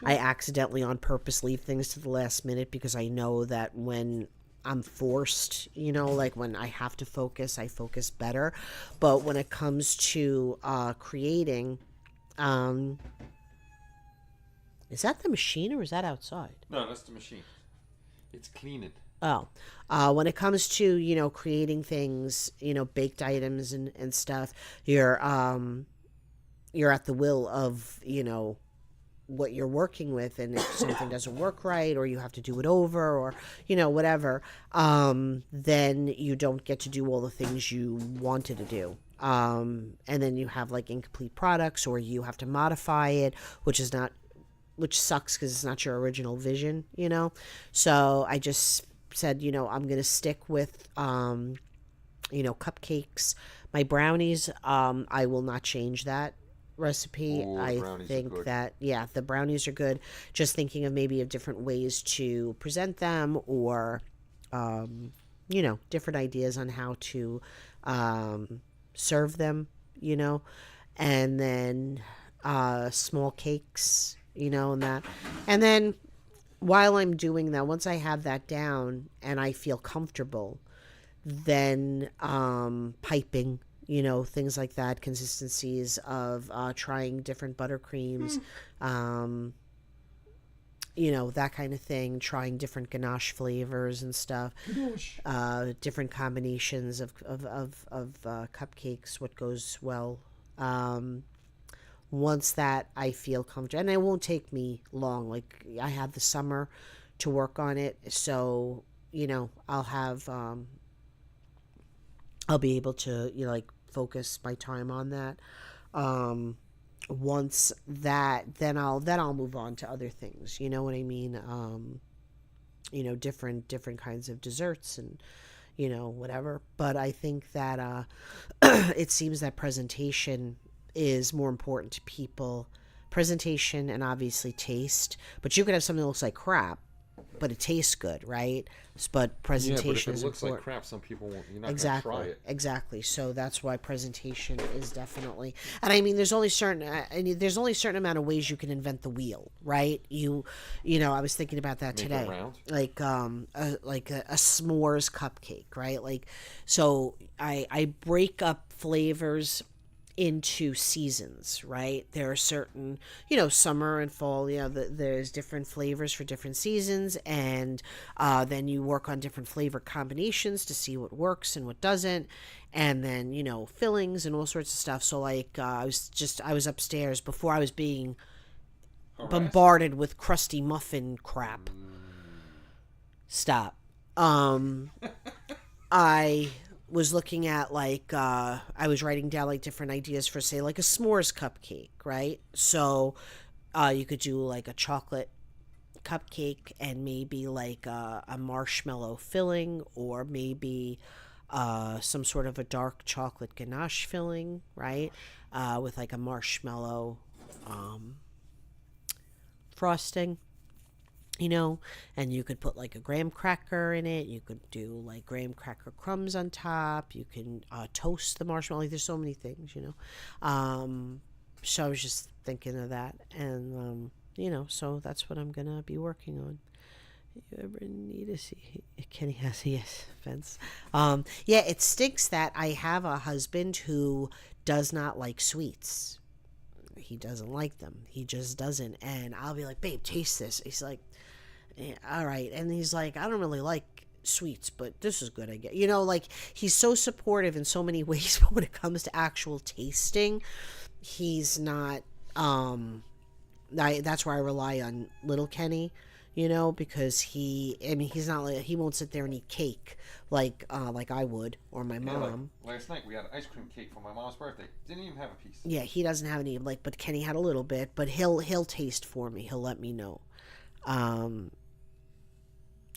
Speaker 3: I accidentally on purpose leave things to the last minute, because I know that when I'm forced, like when I have to focus, I focus better. But when it comes to creating, is that the machine or is that outside?
Speaker 1: No, that's the machine. It's cleaning.
Speaker 3: Oh, when it comes to, creating things, baked items and stuff, you're at the will of, what you're working with. And if something doesn't work right, or you have to do it over, or, whatever, then you don't get to do all the things you wanted to do. And then you have like incomplete products, or you have to modify it, which sucks because it's not your original vision, So I just said, I'm going to stick with, cupcakes. My brownies, I will not change that recipe.
Speaker 1: Ooh,
Speaker 3: I
Speaker 1: brownies are
Speaker 3: think
Speaker 1: good.
Speaker 3: that, the brownies are good. Just thinking of maybe of different ways to present them, or, different ideas on how to serve them, and then small cakes, and that. And then while I'm doing that, once I have that down and I feel comfortable, then piping, things like that, consistencies of trying different buttercreams, that kind of thing, trying different ganache flavors and stuff, different combinations of cupcakes, what goes well. Once that I feel comfortable, and it won't take me long, like I have the summer to work on it, so I'll have I'll be able to focus my time on that. Once that, then I'll move on to other things, you know what I mean? Different kinds of desserts and whatever. But I think that it seems that presentation is more important to people. Presentation and obviously taste. But you could have something that looks like crap, but it tastes good, right? But presentation
Speaker 1: if
Speaker 3: is
Speaker 1: it looks
Speaker 3: important.
Speaker 1: like crap, some people won't. You're not
Speaker 3: Exactly.
Speaker 1: going to try it.
Speaker 3: Exactly. So that's why presentation is definitely. And I mean, there's only certain amount of ways you can invent the wheel, right? I was thinking about that
Speaker 1: Make it
Speaker 3: today.
Speaker 1: round?
Speaker 3: Like a s'mores cupcake, right? Like, so I break up flavors into seasons, right? There are certain, summer and fall, there's different flavors for different seasons, and then you work on different flavor combinations to see what works and what doesn't, and then, fillings and all sorts of stuff. So like, I was upstairs before I was being bombarded with crusty muffin crap. Stop. I was looking at like I was writing down like different ideas for say like a s'mores cupcake, right? So you could do like a chocolate cupcake and maybe like a marshmallow filling, or maybe some sort of a dark chocolate ganache filling, right? With like a marshmallow frosting, and you could put like a graham cracker in it. You could do like graham cracker crumbs on top. You can toast the marshmallow. Like, there's so many things. So I was just thinking of that, and so that's what I'm gonna be working on. You ever need to see Kenny has a yes fence? Yeah, it stinks that I have a husband who does not like sweets. He doesn't like them. He just doesn't. And I'll be like, babe, taste this. He's like, yeah, all right. And he's like, I don't really like sweets, but this is good, I guess. Like, he's so supportive in so many ways, but when it comes to actual tasting, he's not. That's where I rely on little Kenny, because he's not like, he won't sit there and eat cake like I would, or my mom.
Speaker 1: Like last night we had ice cream cake for my mom's birthday. Didn't even have a piece.
Speaker 3: Yeah, he doesn't have any, but Kenny had a little bit, but he'll taste for me. He'll let me know.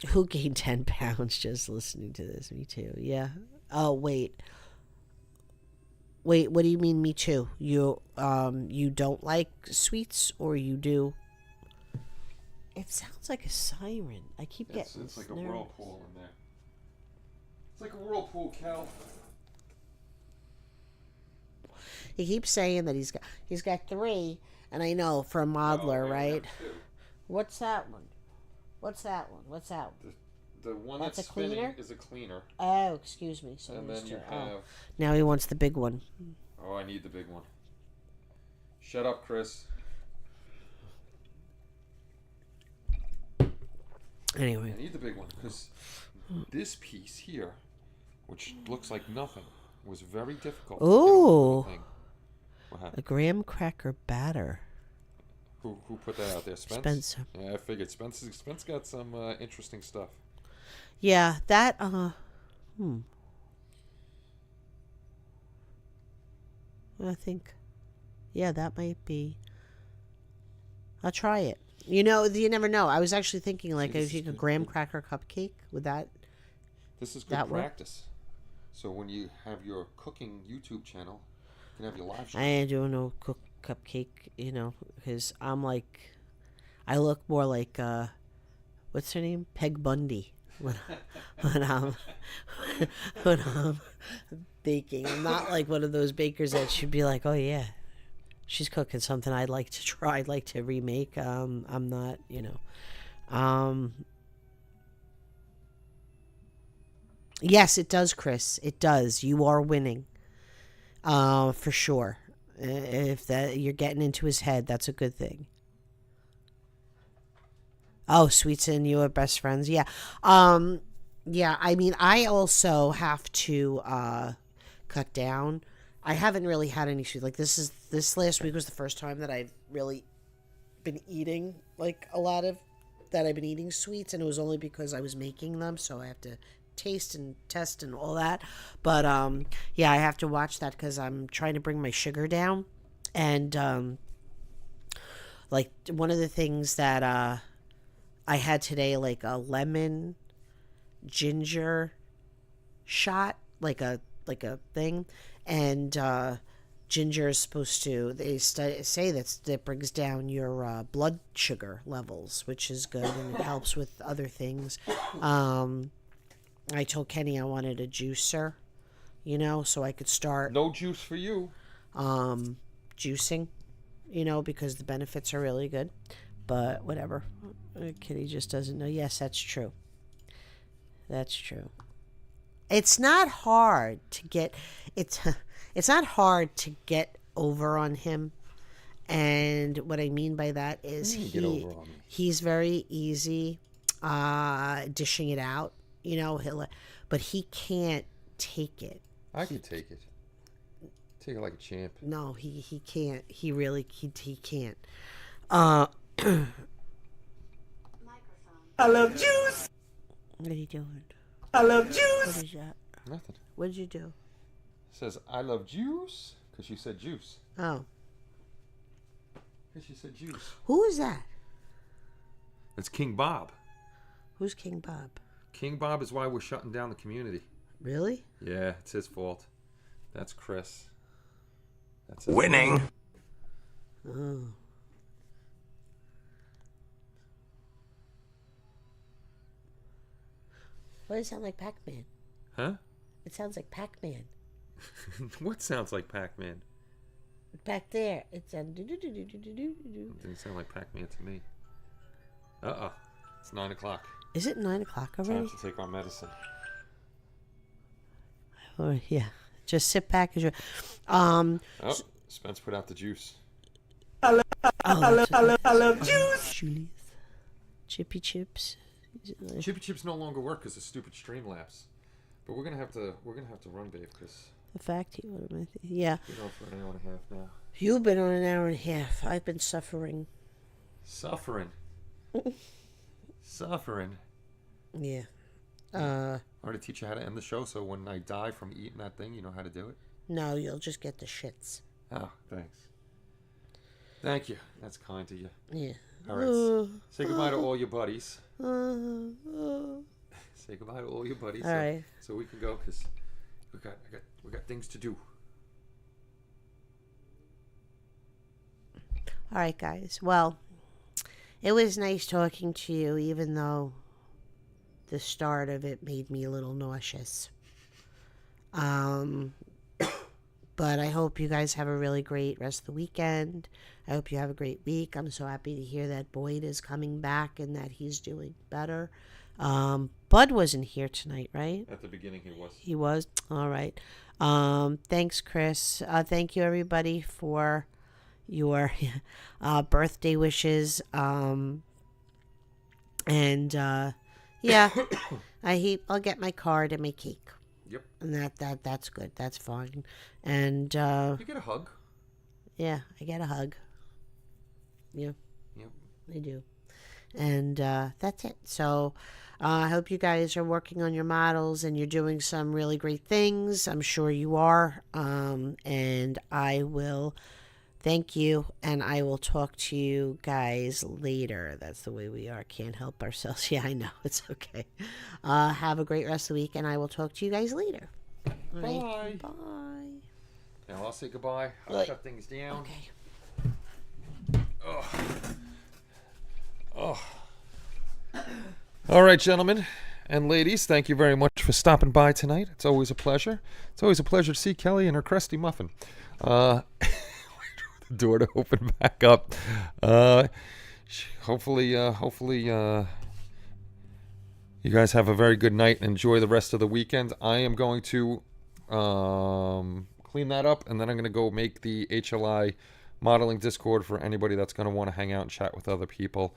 Speaker 3: Who gained 10 pounds just listening to this? Me too. Yeah. Oh, wait, what do you mean me too? You don't like sweets, or you do? It sounds like a siren. I keep getting
Speaker 1: It's like a whirlpool in there. It's like a whirlpool, Cal.
Speaker 3: He keeps saying that he's got 3, and I know for a modeler, right? What's that one? What's that one? What's that one?
Speaker 1: The one
Speaker 3: that's
Speaker 1: that's
Speaker 3: a cleaner?
Speaker 1: spinning is a cleaner.
Speaker 3: Oh, excuse me. So
Speaker 1: And then you have...
Speaker 3: now he wants the big one.
Speaker 1: Oh, I need the big one. Shut up, Chris.
Speaker 3: Anyway.
Speaker 1: I need the big one because this piece here, which looks like nothing, was very difficult.
Speaker 3: Ooh.
Speaker 1: What happened?
Speaker 3: A graham cracker batter.
Speaker 1: Who put that out there?
Speaker 3: Spencer.
Speaker 1: Yeah, I figured Spence got some interesting stuff.
Speaker 3: Yeah, that I think, yeah, that might be. I'll try it. You never know. I was actually thinking, like, if you could graham cracker cupcake, would that?
Speaker 1: This is good practice. So when you have your cooking YouTube channel, you can have your live show.
Speaker 3: I ain't doing no cupcake, because I'm like, I look more like, what's her name? Peg Bundy. When I'm baking. I'm not like one of those bakers that should be like, oh yeah, she's cooking something I'd like to try, I'd like to remake. I'm not, yes, it does, Chris. It does. You are winning. For sure. If that you're getting into his head, that's a good thing. Oh, Sweets and you are best friends. Yeah. Yeah, I mean, I also have to cut down. I haven't really had any sweets. Like, this last week was the first time that I've really been eating, like, a lot of that I've been eating sweets, and it was only because I was making them, so I have to taste and test and all that. But yeah, I have to watch that because I'm trying to bring my sugar down. And like, one of the things that I had today, like a lemon ginger shot, like a thing, and ginger is supposed to, they say that brings down your blood sugar levels, which is good, and it helps with other things. I told Kenny I wanted a juicer, so I could start
Speaker 1: No juice for you.
Speaker 3: juicing, because the benefits are really good. But whatever. Kenny just doesn't know. Yes, that's true. That's true. It's not hard to get it's not hard to get over on him. And what I mean by that is he's very easy dishing it out, but he can't take it.
Speaker 1: I can take it. Take it like a champ.
Speaker 3: No, he can't. He really he can't.
Speaker 4: I love juice.
Speaker 3: What are you doing?
Speaker 4: I love juice.
Speaker 3: What is that?
Speaker 1: Nothing.
Speaker 3: What did you do?
Speaker 1: It says, I love juice. Because you said juice.
Speaker 3: Oh.
Speaker 1: Because you said juice.
Speaker 3: Who is that?
Speaker 1: It's King Bob.
Speaker 3: Who's King Bob?
Speaker 1: King Bob is why we're shutting down the community.
Speaker 3: Really?
Speaker 1: Yeah, it's his fault. That's Chris. That's his
Speaker 4: Winning.
Speaker 1: fault.
Speaker 3: Oh. Why does it sound like Pac-Man?
Speaker 1: Huh?
Speaker 3: It sounds like Pac-Man.
Speaker 1: What sounds like Pac-Man?
Speaker 3: Back there, it sounds.
Speaker 1: Didn't sound like Pac-Man to me. Uh-oh. It's 9 o'clock.
Speaker 3: Is it 9 o'clock already?
Speaker 1: Time to take our medicine.
Speaker 3: Oh yeah. Just sit back as you.
Speaker 1: Oh, Spence put out the juice.
Speaker 3: I love juice. Julius. Chippy chips.
Speaker 1: Chippy chips no longer work because of stupid Streamlabs. But we're gonna have to run, babe, because
Speaker 3: The fact he would have. Yeah.
Speaker 1: we're going for an hour and a half now.
Speaker 3: You've been on an hour and a half. I've been suffering.
Speaker 1: Suffering. Suffering.
Speaker 3: Yeah.
Speaker 1: I want to teach you how to end the show, so when I die from eating that thing, you know how to do it.
Speaker 3: No, you'll just get the shits.
Speaker 1: Oh, thanks. Thank you. That's kind to you.
Speaker 3: Yeah.
Speaker 1: All right. Say goodbye to all your buddies.
Speaker 3: All
Speaker 1: Say goodbye to all your buddies.
Speaker 3: right.
Speaker 1: So we can go because we got things to do.
Speaker 3: All right, guys. Well, it was nice talking to you, even though the start of it made me a little nauseous. But I hope you guys have a really great rest of the weekend. I hope you have a great week. I'm so happy to hear that Boyd is coming back and that he's doing better. Bud wasn't here tonight, right?
Speaker 1: At the beginning, he was.
Speaker 3: He was? All right. Thanks, Chris. Thank you, everybody, for your birthday wishes. Yeah, I'll get my card and my cake.
Speaker 1: Yep.
Speaker 3: And that's good. That's fine. And
Speaker 1: You get a hug.
Speaker 3: yeah, I get a hug. Yeah.
Speaker 1: Yep.
Speaker 3: I do. And that's it. So I hope you guys are working on your models and you're doing some really great things. I'm sure you are. And I will thank you. And I will talk to you guys later. That's the way we are. Can't help ourselves. Yeah, I know. It's okay. Have a great rest of the week. And I will talk to you guys later. All right.
Speaker 1: Bye.
Speaker 3: Bye.
Speaker 1: Now I'll say goodbye. I'll
Speaker 3: Right.
Speaker 1: shut things down.
Speaker 3: Okay.
Speaker 1: All right, gentlemen and ladies, thank you very much for stopping by tonight. It's always a pleasure. It's always a pleasure to see Kelly and her crusty muffin. The door to open back up. Hopefully, you guys have a very good night and enjoy the rest of the weekend. I am going to clean that up, and then I'm going to go make the HLI modeling Discord for anybody that's going to want to hang out and chat with other people.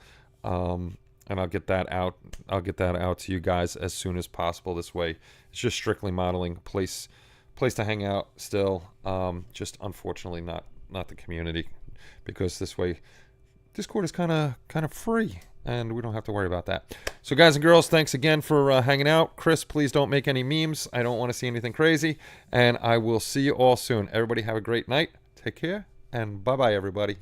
Speaker 1: And I'll get that out. I'll get that out to you guys as soon as possible. This way, it's just strictly modeling, place to hang out. Still, just unfortunately not the community, because this way, Discord is kind of free, and we don't have to worry about that. So, guys and girls, thanks again for hanging out. Chris, please don't make any memes. I don't want to see anything crazy, and I will see you all soon. Everybody have a great night. Take care, and bye bye, everybody.